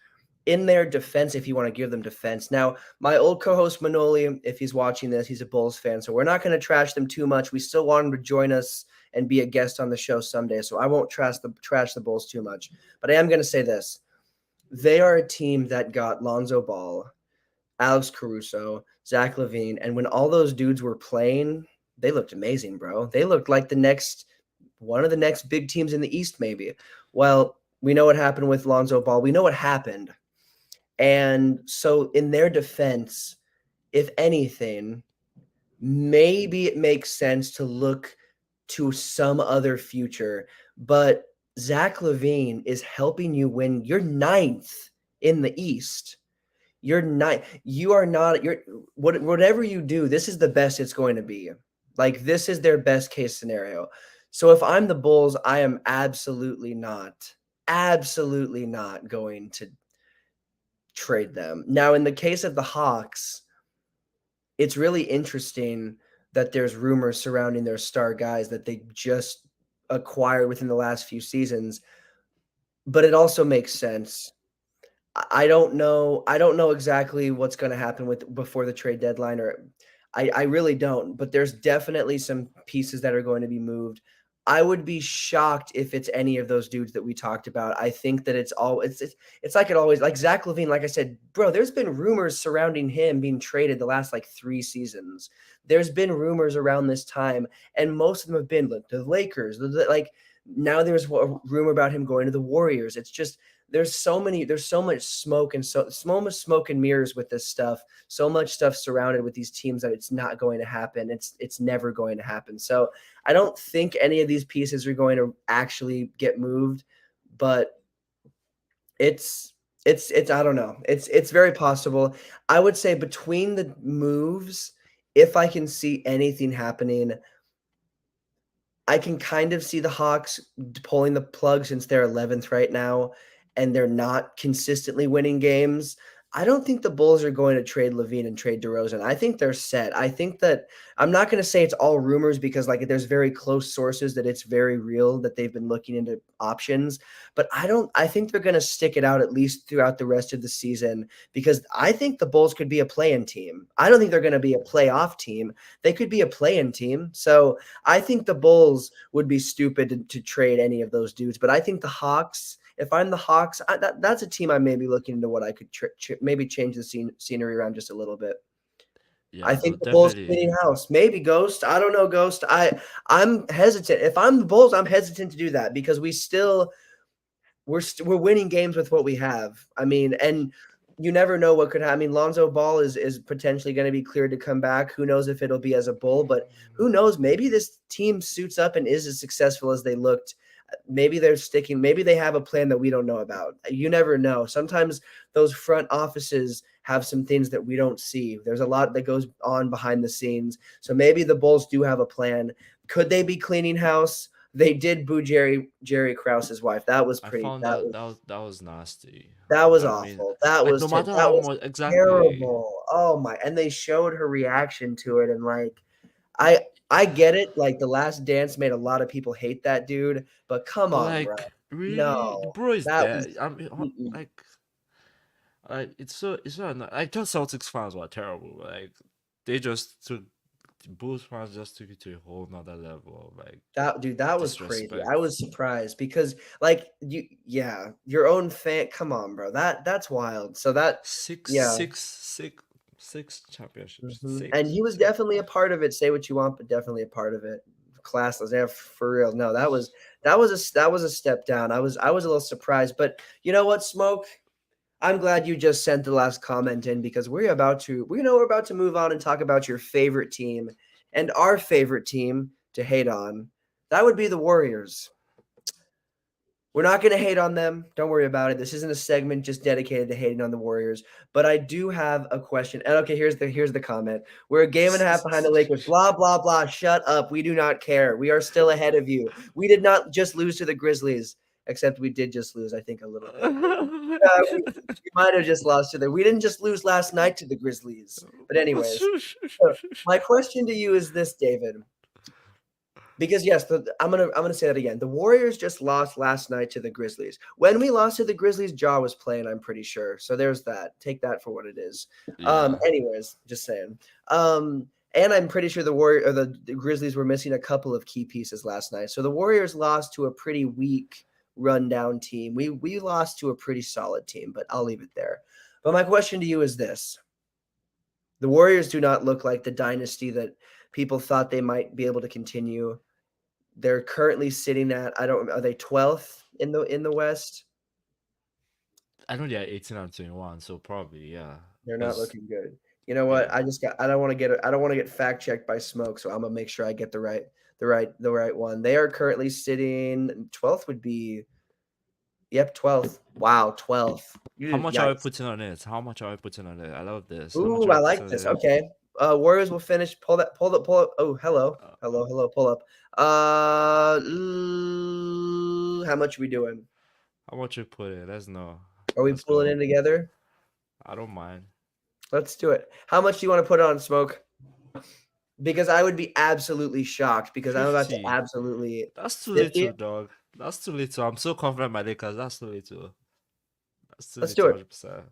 in their defense, if you want to give them defense. Now, my old co-host Manoli, if he's watching this, he's a Bulls fan, so we're not going to trash them too much. We still want him to join us and be a guest on the show someday, so I won't trash the Bulls too much. But I am going to say this: they are a team that got Lonzo Ball, Alex Caruso, Zach LaVine, and when all those dudes were playing, they looked amazing, bro. They looked like one of the next big teams in the East, maybe. Well, we know what happened with Lonzo Ball. We know what happened. And so, in their defense, if anything, maybe it makes sense to look to some other future. But Zach LaVine is helping you win. You're ninth in the East. You're not. You are not. You're whatever you do. This is the best it's going to be. Like, this is their best case scenario. So if I'm the Bulls, I am absolutely not going to trade them. Now, in the case of the Hawks, it's really interesting that there's rumors surrounding their star guys that they just acquired within the last few seasons, but it also makes sense. I don't know. I don't know exactly what's going to happen with before the trade deadline, or I really don't. But there's definitely some pieces that are going to be moved. I would be shocked if it's any of those dudes that we talked about. I think that it's like it always, like Zach LaVine. Like I said, bro, there's been rumors surrounding him being traded the last like 3 seasons. There's been rumors around this time, and most of them have been like the Lakers. Like now, there's a rumor about him going to the Warriors. It's just there's so much smoke and so much smoke and mirrors with this stuff, so much stuff surrounded with these teams that it's not going to happen. It's never going to happen. So I don't think any of these pieces are going to actually get moved, but it's I don't know. It's very possible. I would say between the moves, if I can see anything happening, I can kind of see the Hawks pulling the plug since they're 11th right now and they're not consistently winning games. I don't think the Bulls are going to trade Levine and trade DeRozan. I think they're set. I think that I'm not going to say it's all rumors because like there's very close sources that it's very real that they've been looking into options, but I think they're going to stick it out at least throughout the rest of the season because I think the Bulls could be a play-in team. I don't think they're going to be a playoff team. They could be a play-in team. So I think the Bulls would be stupid to trade any of those dudes, but I think the Hawks, if I'm the Hawks, that's a team I may be looking into what I could maybe change the scenery around just a little bit. I Yeah, no, think the Bulls definitely. cleaning house. Maybe Ghost. I don't know, Ghost. I'm hesitant. If I'm the Bulls, I'm hesitant to do that because we're winning games with what we have. I mean, and you never know what could happen. I mean, Lonzo Ball is potentially going to be cleared to come back. Who knows if it'll be as a Bull, but who knows? Maybe this team suits up and is as successful as they looked. maybe they're sticking, maybe they have a plan that we don't know about. You never know. Sometimes those front offices have some things that we don't see. There's a lot that goes on behind the scenes. So maybe the Bulls do have a plan. Could they be cleaning house? They did boo Jerry Krause's wife. That was I pretty. found that was nasty. That was I mean, awful. That like was no matter that how was much exactly. terrible. Oh my! And they showed her reaction to it, and like, I get it. Like, The Last Dance made a lot of people hate that dude, but come But on, bro. like, really, the No, bro is that was dead. I mean, mm-mm. like it's so I thought Celtics fans were terrible. Like they just took Bulls fans just took it to a whole nother level of like That dude. That was crazy. disrespect. I was surprised because, like, yeah, your own fan. Come on, bro. That's wild. So that, Six, yeah. six, six, six championships. And Six, he was six. definitely a part of it. Say what you want, but definitely a part of it. Classless, yeah, for real. No, that was a step down. I was a little surprised, but you know what, Smoke? I'm glad you just sent the last comment in because we're about to move on and talk about your favorite team and our favorite team to hate on. That would be the Warriors. We're not going to hate on them. Don't worry about it. This isn't a segment just dedicated to hating on the Warriors. But I do have a question. And okay, here's the comment. We're a game and a half behind the Lakers. Blah blah blah. Shut up. We do not care. We are still ahead of you. We did not just lose to the Grizzlies, except we did just lose. I think a little bit. We might have just lost to them. We didn't just lose last night to the Grizzlies. But anyways, so my question to you is this, David. Because yes, I'm gonna say that again. The Warriors just lost last night to the Grizzlies. When we lost to the Grizzlies, Ja was playing, I'm pretty sure. So there's that. Take that for what it is. Yeah. Anyways, just saying. And I'm pretty sure the Grizzlies were missing a couple of key pieces last night. So the Warriors lost to a pretty weak, rundown team. We lost to a pretty solid team, but I'll leave it there. But my question to you is this: the Warriors do not look like the dynasty that people thought they might be able to continue. They're currently sitting at, I don't, are they 12th in the West? I know they're 18 and 21, so probably, yeah. They're not Because, looking good. You know what? yeah. I don't want to get fact checked by Smoke, so I'm gonna make sure I get the right one. They are currently sitting 12th would be, yep, 12th. Wow, 12th. How much are we Yikes. putting on it? How much are we putting on it? I love this. How much Ooh, are I we like putting on this. it? Okay. Warriors will finish. Pull up. Oh, hello. Uh, Hello. Pull up. How much are we doing? how much we put it? Let's know. Are we Let's pulling go. in together? I don't mind. Let's do it. How much do you want to put on, Smoke? Because I would be absolutely shocked because I'm about to 50. absolutely That's too 50. little, dog. That's too little. I'm so confident my Lakers. That's too little. That's too Let's do little, it. 100%.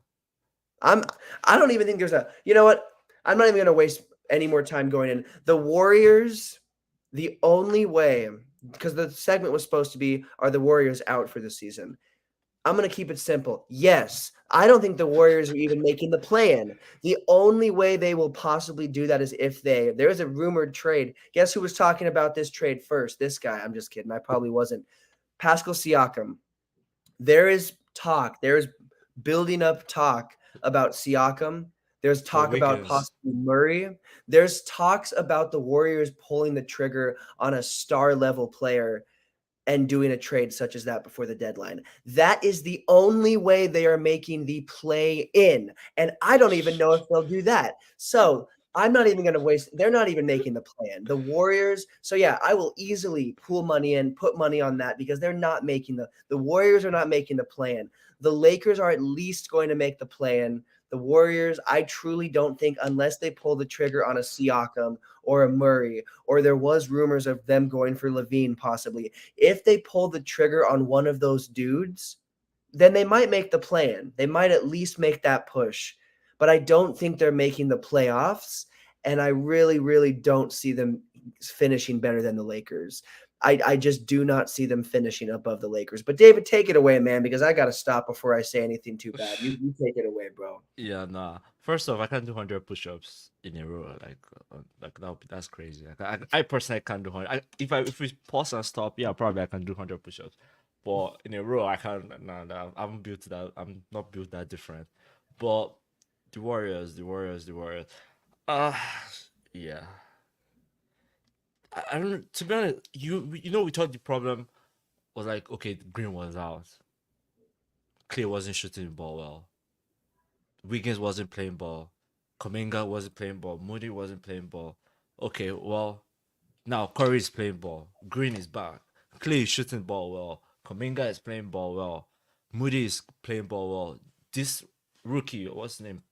I'm I don't even think there's a, you know what? I'm not even going to waste any more time going in. The Warriors, the only way, because the segment was supposed to be, are the Warriors out for the season? I'm going to keep it simple. Yes, I don't think the Warriors are even making the plan. The only way they will possibly do that is if there's a rumored trade. Guess who was talking about this trade first? This guy. I'm just kidding. I probably wasn't. Pascal Siakam. There is talk. There's building up talk about Siakam. There's For talk about Wiggins. possibly Murray. There's talks about the Warriors pulling the trigger on a star level player and doing a trade such as that before the deadline. That is the only way they are making the play in. And I don't even know if they'll do that. So I'm not even going to waste. They're not even making the plan. The Warriors. So yeah, I will easily pool money in, put money on that because they're not making the Warriors are not making the plan. The Lakers are at least going to make the plan. The Warriors, I truly don't think, unless they pull the trigger on a Siakam or a Murray, or there was rumors of them going for Levine possibly. If they pull the trigger on one of those dudes, then they might make the plan. They might at least make that push. But I don't think they're making the playoffs. And I really, really don't see them finishing better than the Lakers. I just do not see them finishing above the Lakers. But David, take it away, man, because I got to stop before I say anything too bad. You take it away, bro. Yeah, nah. First off, I can't do 100 push-ups in a row. Like that's crazy. Like, I personally can't do 100. If we pause and stop, yeah, probably I can do 100 push-ups. But in a row, I can't. Nah, I'm built that. I'm not built that different. But the Warriors. Uh yeah. I don't. To be honest, we thought the problem. was like, okay, Green was out. Clay wasn't shooting the ball well. Wiggins wasn't playing ball. Kuminga wasn't playing ball. Moody wasn't playing ball. Okay, well, now Curry is playing ball. Green is back. Clay is shooting ball well. Kuminga is playing ball well. Moody is playing ball well. This rookie, what's his name?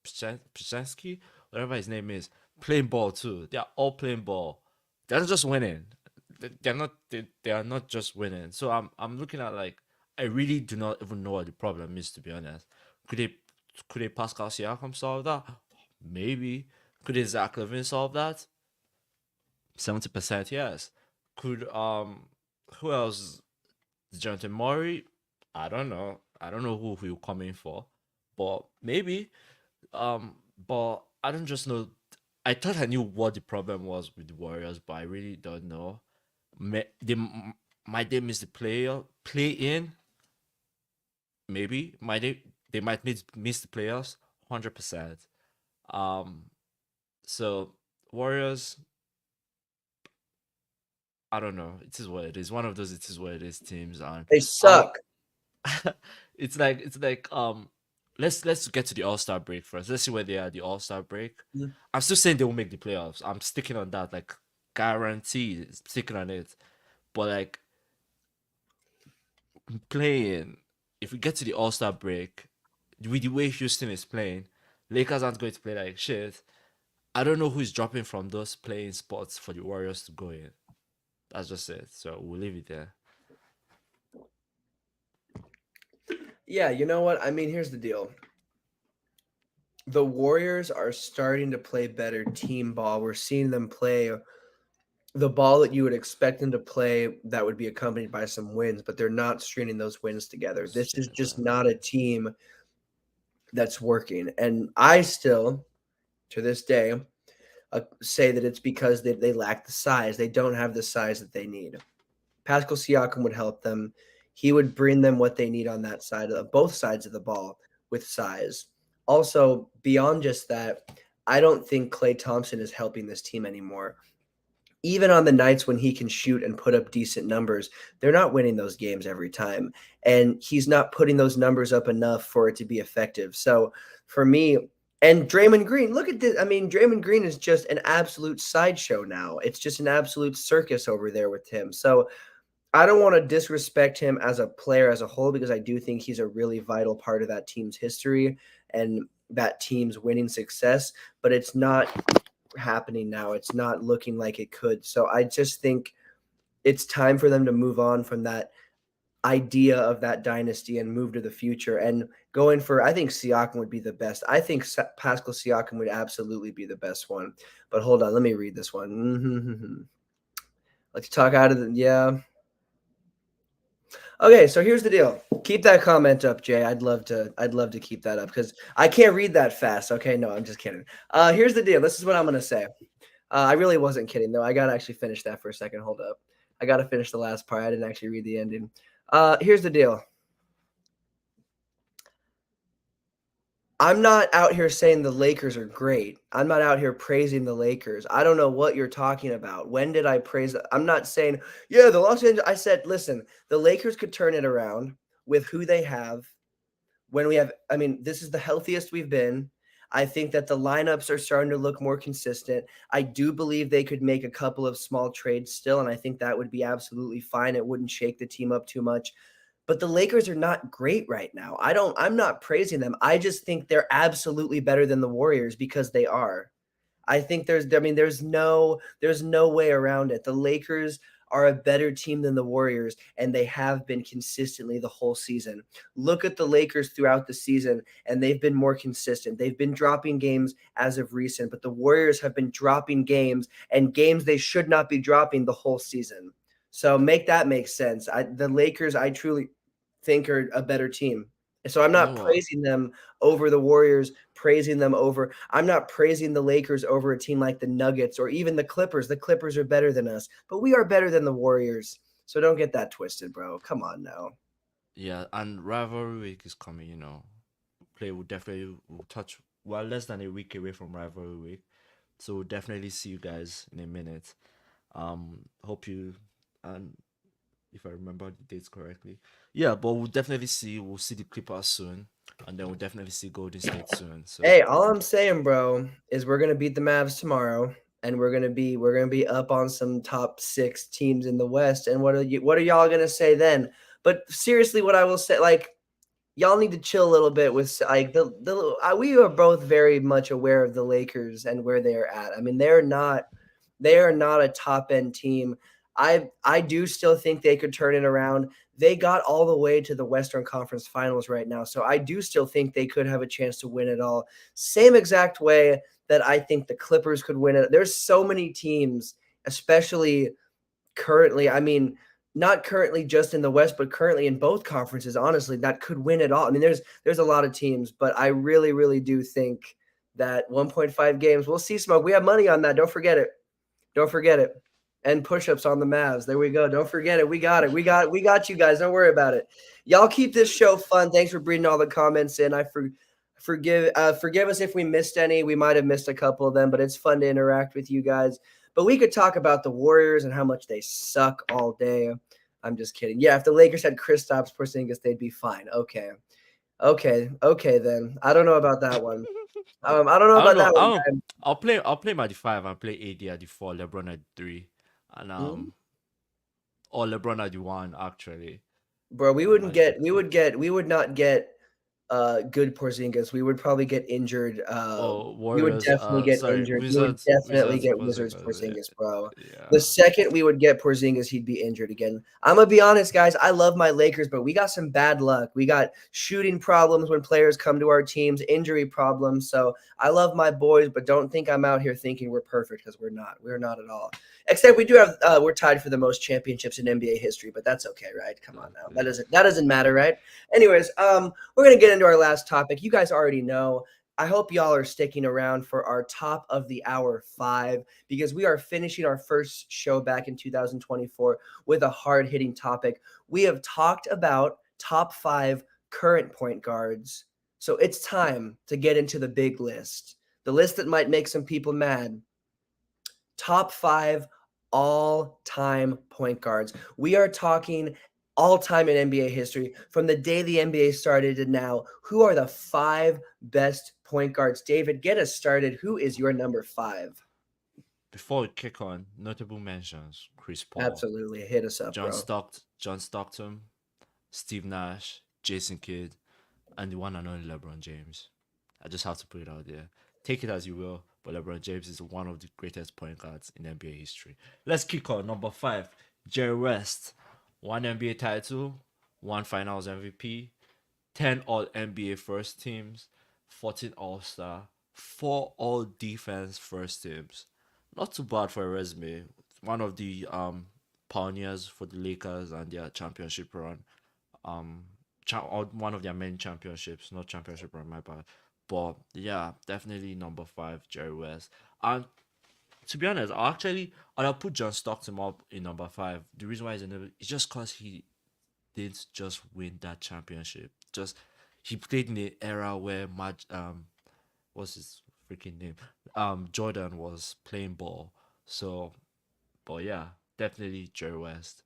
Pshansky? Whatever his name is, playing ball too. They are all playing ball. They're not just winning. They're not. They are not just winning. So I'm looking at like I really do not even know what the problem is, to be honest. Could they could a Pascal Siakam solve that? Maybe. Could a Zach Levine solve that? 70% yes. Could who else? Jonathan Murray? I don't know. I don't know who he'll come in for. But maybe. But I don't just know. I thought I knew what the problem was with the Warriors, but I really don't know. They might they miss the play in? Maybe. They might miss the playoffs? 100%. Um so Warriors, I don't know. It is what it is. One of those it is what it is teams, and They I'll suck. it's like let's get to the All-Star break first. Let's see where they are at the All-Star break. Mhm. I'm still saying they will make the playoffs. I'm sticking on that, like guaranteed, sticking on it. But like playing, if we get to the All-Star break, with the way Houston is playing, Lakers aren't going to play like shit. I don't know who's dropping from those playing spots for the Warriors to go in. That's just it. So we'll leave it there. Yeah, you know what? I mean, here's the deal. The Warriors are starting to play better team ball. We're seeing them play the ball that you would expect them to play that would be accompanied by some wins, but they're not stringing those wins together. This is just not a team that's working. And I still, to this day, say that it's because they lack the size. They don't have the size that they need. Pascal Siakam would help them. He would bring them what they need on that side of both sides of the ball with size. Also, beyond just that, I don't think Klay Thompson is helping this team anymore. Even on the nights when he can shoot and put up decent numbers, they're not winning those games every time. And he's not putting those numbers up enough for it to be effective. So for me, and Draymond Green, look at this. I mean, Draymond Green is just an absolute sideshow now. It's just an absolute circus over there with him. So I don't want to disrespect him as a player as a whole because I do think he's a really vital part of that team's history and that team's winning success, but it's not happening now. It's not looking like it could. So I just think it's time for them to move on from that idea of that dynasty and move to the future and going for I think Siakam would be the best. I think Pascal Siakam would absolutely be the best one. But hold on, let me read this one. Let's talk out of the yeah. Okay, so here's the deal. Keep that comment up, Jay. I'd love to keep that up because I can't read that fast. Okay, no, I'm just kidding. Here's the deal. This is what I'm gonna say. I really wasn't kidding though. I gotta actually finish that for a second. Hold up. I gotta finish the last part. I didn't actually read the ending. Here's the deal. I'm not out here saying the Lakers are great. I'm not out here praising the Lakers. I don't know what you're talking about. When did I praise? I'm not saying, yeah, the Los Angeles. I said, listen, the Lakers could turn it around with who they have. When we have, I mean, this is the healthiest we've been. I think that the lineups are starting to look more consistent. I do believe they could make a couple of small trades still, and I think that would be absolutely fine. It wouldn't shake the team up too much. But the Lakers are not great right now. I'm not praising them. I just think they're absolutely better than the Warriors because they are. I think there's no way around it. The Lakers are a better team than the Warriors, and they have been consistently the whole season. Look at the Lakers throughout the season, and they've been more consistent. They've been dropping games as of recent, but the Warriors have been dropping games and games they should not be dropping the whole season. So make that make sense. The Lakers, I truly think are a better team. So I'm You know not what? praising them over the Warriors, praising them over. I'm not praising the Lakers over a team like the Nuggets or even the Clippers. The Clippers are better than us, but we are better than the Warriors. So don't get that twisted, bro. Come on now. Yeah, and rivalry week is coming. Play will definitely will touch. Well, less than a week away from rivalry week, so we'll definitely see you guys in a minute. Hope you and if I remember the dates correctly. Yeah, but we'll see the Clippers soon, and then we'll definitely see Golden State soon. So Hey, all I'm saying, bro, is we're gonna beat the Mavs tomorrow, and we're gonna be up on some top 6 teams in the West. And what are y'all gonna say then? But seriously, what I will say, like, y'all need to chill a little bit with like we are both very much aware of the Lakers and where they're at. I mean, they are not a top end team. I do still think they could turn it around. They got all the way to the Western Conference Finals right now, so I do still think they could have a chance to win it all. Same exact way that I think the Clippers could win it. There's so many teams, especially currently, I mean, not currently just in the West, but currently in both conferences, honestly, that could win it all. I mean, there's a lot of teams, but I really, really do think that 1.5 games, we'll see, Smoke. We have money on that. Don't forget it. Don't forget it. And push-ups on the Mavs. There we go. Don't forget it. We got it. We got you guys. Don't worry about it. Y'all keep this show fun. Thanks for bringing all the comments in. Forgive us if we missed any. We might have missed a couple of them, but it's fun to interact with you guys. But we could talk about the Warriors and how much they suck all day. I'm just kidding. Yeah, if the Lakers had Kristaps Porzingis, they'd be fine. Okay. Okay then. I don't know about that one. I don't know I don't about know. that one, guys. I'll play him at the 5 and play AD at the 4, LeBron at the 3, and Mhm. or LeBron at the 1 actually. Bro, we wouldn't Might be get the 2. we would not get good Porzingis. We would probably get injured. Oh, We would Warriors. definitely get Sorry, injured. We would definitely Wizards get Wizards Porzingis. Porzingis, bro. The Yeah. second we would get Porzingis, he'd be injured again. I'm gonna be honest, guys. I love my Lakers, but we got some bad luck. We got shooting problems when players come to our teams, injury problems. So I love my boys, but don't think I'm out here thinking we're perfect because we're not. We're not at all. Except we do have we're tied for the most championships in NBA history, but that's okay, right? Come on now. That Yeah. doesn't matter, right? Anyways, we're gonna get into our last topic. You guys already know. I hope y'all are sticking around for our top of the hour 5 because we are finishing our first show back in 2024 with a hard hitting topic. We have talked about top 5 current point guards. So it's time to get into the big list. The list that might make some people mad. Top 5 all-time point guards. We are talking all-time in NBA history from the day the NBA started to now. Who are the 5 best point guards? David, get us started. Who is your number 5? Before we kick on, notable mentions: Chris Paul, Absolutely. Hit us up, bro. John Stockton, Steve Nash, Jason Kidd, and the one and only LeBron James. I just have to put it out there. Take it as you will, but LeBron James is one of the greatest point guards in NBA history. Let's kick on. Number 5, Jerry West. One NBA title, one Finals MVP, 10 All NBA first teams, 14 All Star, 4 All Defense first teams. Not too bad for a resume. One of the pioneers for the Lakers and their championship run. Um, or one of their main championships, not championship run, my bad. But yeah, definitely number 5, Jerry West. And to be honest, I'll put John Stockton up in number 5. The reason why he's in number, it's just because he didn't just win that championship. Just he played in the era where what's his freaking name? Jordan was playing ball. So, but yeah, definitely Jerry West.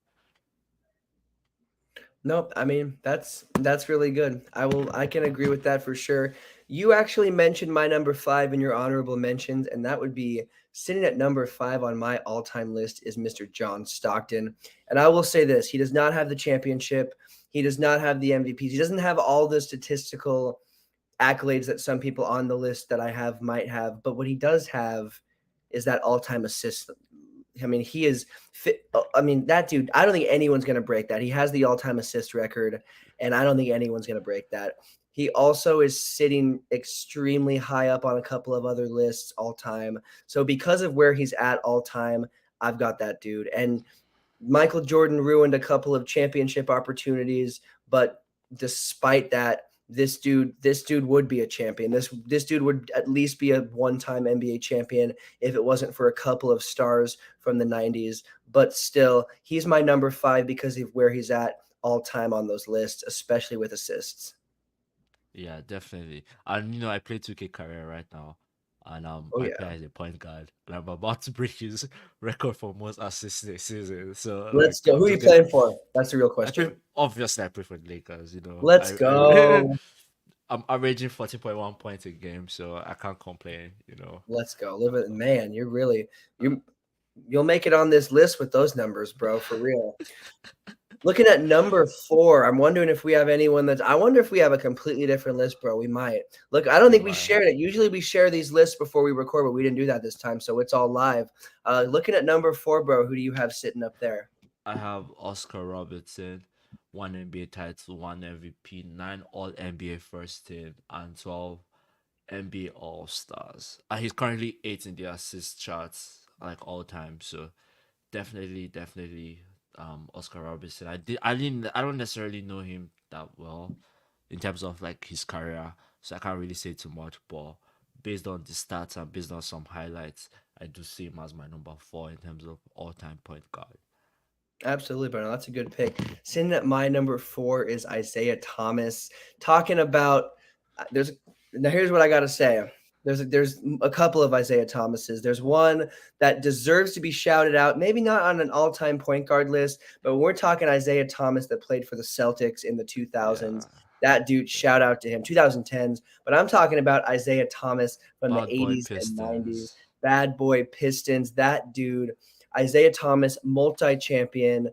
Nope. I mean, that's really good. I can agree with that for sure. You actually mentioned my number 5 in your honorable mentions, and that would be sitting at number 5 on my all-time list is Mr. John Stockton. And I will say this, he does not have the championship. He does not have the MVPs. He doesn't have all the statistical accolades that some people on the list that I have might have, but what he does have is that all-time assist. I mean, he is fit. I mean, that dude, I don't think anyone's going to break that. He has the all-time assist record, and I don't think anyone's going to break that. He also is sitting extremely high up on a couple of other lists all time. So because of where he's at all time, I've got that dude. And Michael Jordan ruined a couple of championship opportunities, but despite that, this dude would be a champion. This dude would at least be a one-time NBA champion if it wasn't for a couple of stars from the 90s. But still, he's my number 5 because of where he's at all time on those lists, especially with assists. Yeah, definitely. And I play 2K career right now. and Oh I yeah. play as a point guard, and I'm about to break his record for most assists this season. So Let's like, go. I'm Who are you just gonna. playing for? That's the real I pre- question. obviously I prefer the Lakers. You know, Let's I go. I'm averaging 40.1 points a game, so I can't complain. You know, Let's go. Live it, man. You're really you. You'll make it on this list with those numbers, bro. For real. Looking at number 4, I'm wondering if we have anyone that's. I wonder if we have a completely different list, bro. We might. Look, I don't we think we might shared have. it. Usually we share these lists before we record, but we didn't do that this time, so it's all live. Looking at number 4, bro. Who do you have sitting up there? I have Oscar Robertson, 1 NBA title, 1 MVP, 9 All NBA first team, and 12 NBA All Stars. He's currently 8th in the assist charts, like all time. So definitely, Oscar Robertson. I don't necessarily know him that well in terms of like his career, so I can't really say too much. But based on the stats and based on some highlights, I do see him as my number 4 in terms of all-time point guard. Absolutely, Bruno. That's a good pick. Sitting at my number 4 is Isaiah Thomas. Talking about there's now here's what I got to say. There's a couple of Isaiah Thomases. There's one that deserves to be shouted out, maybe not on an all-time point guard list, but when we're talking Isaiah Thomas that played for the Celtics in the Yeah, 2000s, that dude, shout out to him. 2010s, but I'm talking about Isaiah Thomas from the Bad Boy 80s and 90s. Pistons. Bad boy Pistons. That dude, Isaiah Thomas, multi-champion,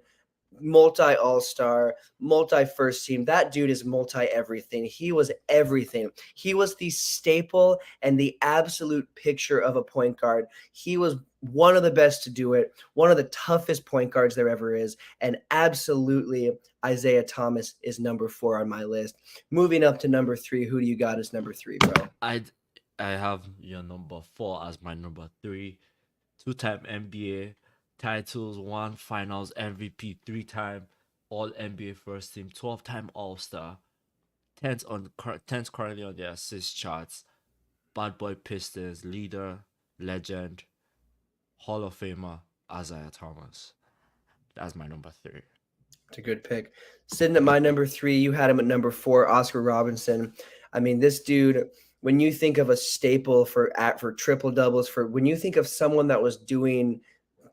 multi all-star, multi first team. That dude is multi everything. He was everything. He was the staple and the absolute picture of a point guard. He was one of the best to do it, one of the toughest point guards there ever is, and absolutely Isaiah Thomas is number 4 on my list. Moving up to number 3, who do you got as number 3, bro? I I have your number 4 as my number 3. Two-time NBA titles, one Finals MVP, three-time All NBA first team, 12-time All Star, 10th currently on the assist charts. Bad Boy Pistons leader, legend, Hall of Famer Isaiah Thomas. That's my number 3. It's a good pick. Sitting at my number 3, you had him at number 4, Oscar Robinson. I mean, this dude, when you think of a staple for triple doubles, for when you think of someone that was doing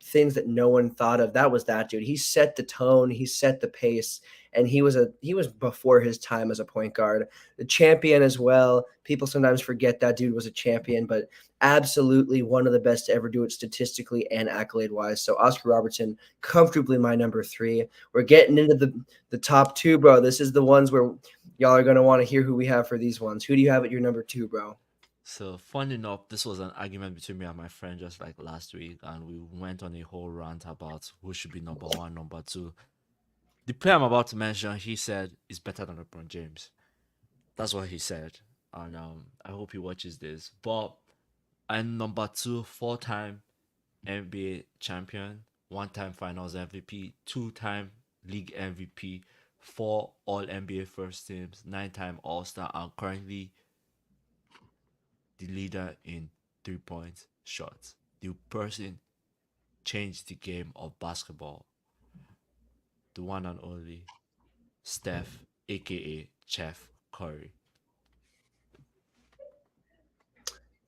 things that no one thought of, that was that dude. He set the tone, he set the pace, and he was before his time as a point guard. The champion as well. People sometimes forget that dude was a champion, but absolutely one of the best to ever do it statistically and accolade wise. So Oscar Robertson, comfortably my number 3. We're getting into the top 2, bro. This is the ones where y'all are gonna want to hear who we have for these ones. Who do you have at your number 2, bro? So, fun enough, this was an argument between me and my friend just like last week, and we went on a whole rant about who should be number 1, number 2. The player I'm about to mention, he said, is better than LeBron James. That's what he said. And I hope he watches this. But I'm number 2, 4-time NBA champion, 1-time finals MVP, 2-time league MVP, 4 All NBA first teams, 9-time All Star, and currently the leader in 3 point shots. The person changed the game of basketball. The one and only Steph, aka Chef Curry.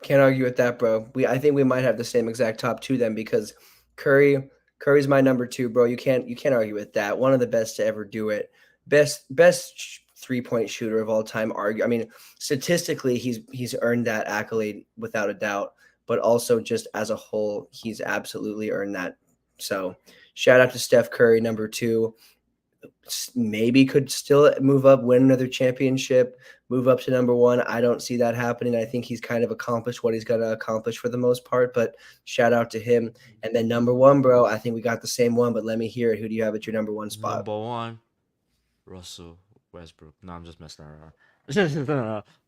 Can't argue with that, bro. I think we might have the same exact top 2 then because Curry's my number 2, bro. You can't argue with that. One of the best to ever do it. Best 3-point shooter of all time. Argue. I mean, statistically, he's earned that accolade without a doubt. But also just as a whole, he's absolutely earned that. So shout out to Steph Curry, number 2. Maybe could still move up, win another championship, move up to number 1. I don't see that happening. I think he's kind of accomplished what he's going to accomplish for the most part, but shout out to him. And then number 1, bro, I think we got the same one, but let me hear it. Who do you have at your number 1 spot? number 1, Russell Westbrook. No, I'm just messing around.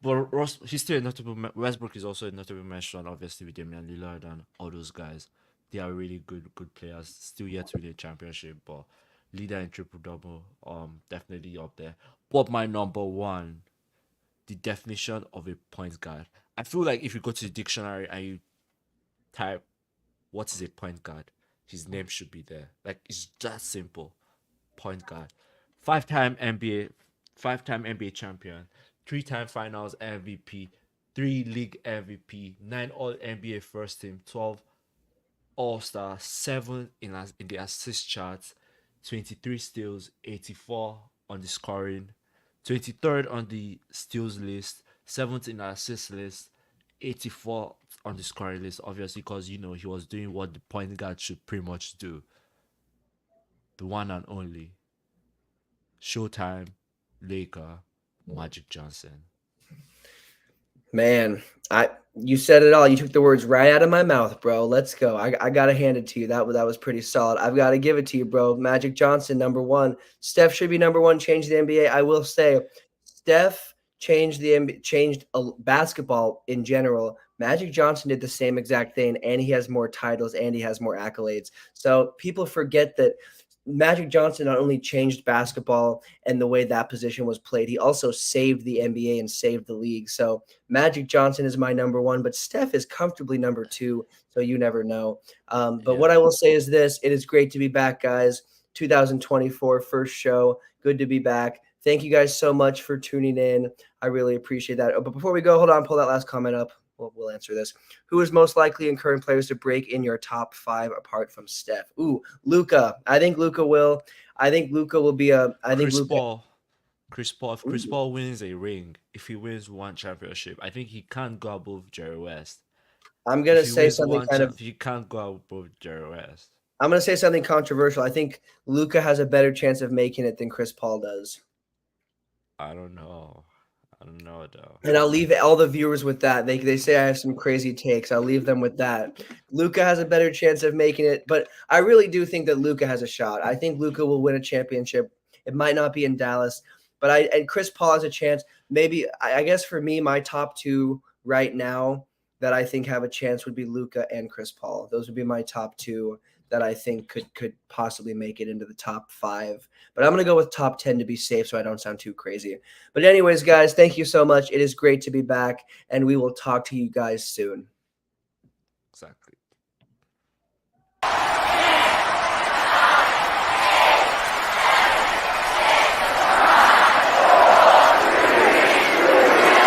But he's still a notable. Westbrook is also a notable mention, obviously with Damian Lillard and all those guys. They are really good players. Still yet to win a championship, but leader in triple double, definitely up there. But my number 1, the definition of a point guard. I feel like if you go to the dictionary and you type what is a point guard, his name should be there. Like it's just simple. Point guard. Five-time NBA champion, 3-time finals MVP, 3 league MVP, 9 All NBA first team, 12 All Star, 7 in the assist charts, 23 steals, 84 on the scoring, 23rd on the steals list, 7th in the assist list, 84 on the scoring list, obviously, because he was doing what the point guard should pretty much do. The one and only Showtime Laker Magic Johnson. Man, you said it all. You took the words right out of my mouth, bro. Let's go. I gotta hand it to you. That was pretty solid. I've got to give it to you, bro. Magic Johnson, number one. Steph should be number one. Change the NBA. I will say, Steph changed the NBA, changed basketball in general. Magic Johnson did the same exact thing, and he has more titles and he has more accolades. So people forget that Magic Johnson not only changed basketball and the way that position was played, he also saved the NBA and saved the league. So Magic Johnson is my number one, but Steph is comfortably number two. So you never know. But what I Yeah, will say is this: it is great to be back, guys. 2024 first show. Good to be back. Thank you guys so much for tuning in. I really appreciate that. But before we go, hold on, pull that last comment up. We'll answer this. Who is most likely in current players to break in your top five apart from Steph? Ooh, Luka. I think Luka will. I think Luka will be a. I think Chris Luka. Paul. Chris Paul. If Chris Paul wins a ring, if he wins one championship, I think he can't go above Jerry West. I'm If gonna he say wins something one kind of. he can't go above Jerry West. I'm gonna say something controversial. I think Luka has a better chance of making it than Chris Paul does. I don't know. I don't know though. And I'll leave all the viewers with that. They say I have some crazy takes. I'll leave them with that. Luka has a better chance of making it, but I really do think that Luka has a shot. I think Luka will win a championship. It might not be in Dallas, but and Chris Paul has a chance. Maybe I guess for me, my top two right now that I think have a chance would be Luka and Chris Paul. Those would be my top two that I think could possibly make it into the top five. But I'm gonna go with top 10 to be safe, so I don't sound too crazy. But anyways, guys, thank you so much. It is great to be back, and we will talk to you guys soon. Exactly.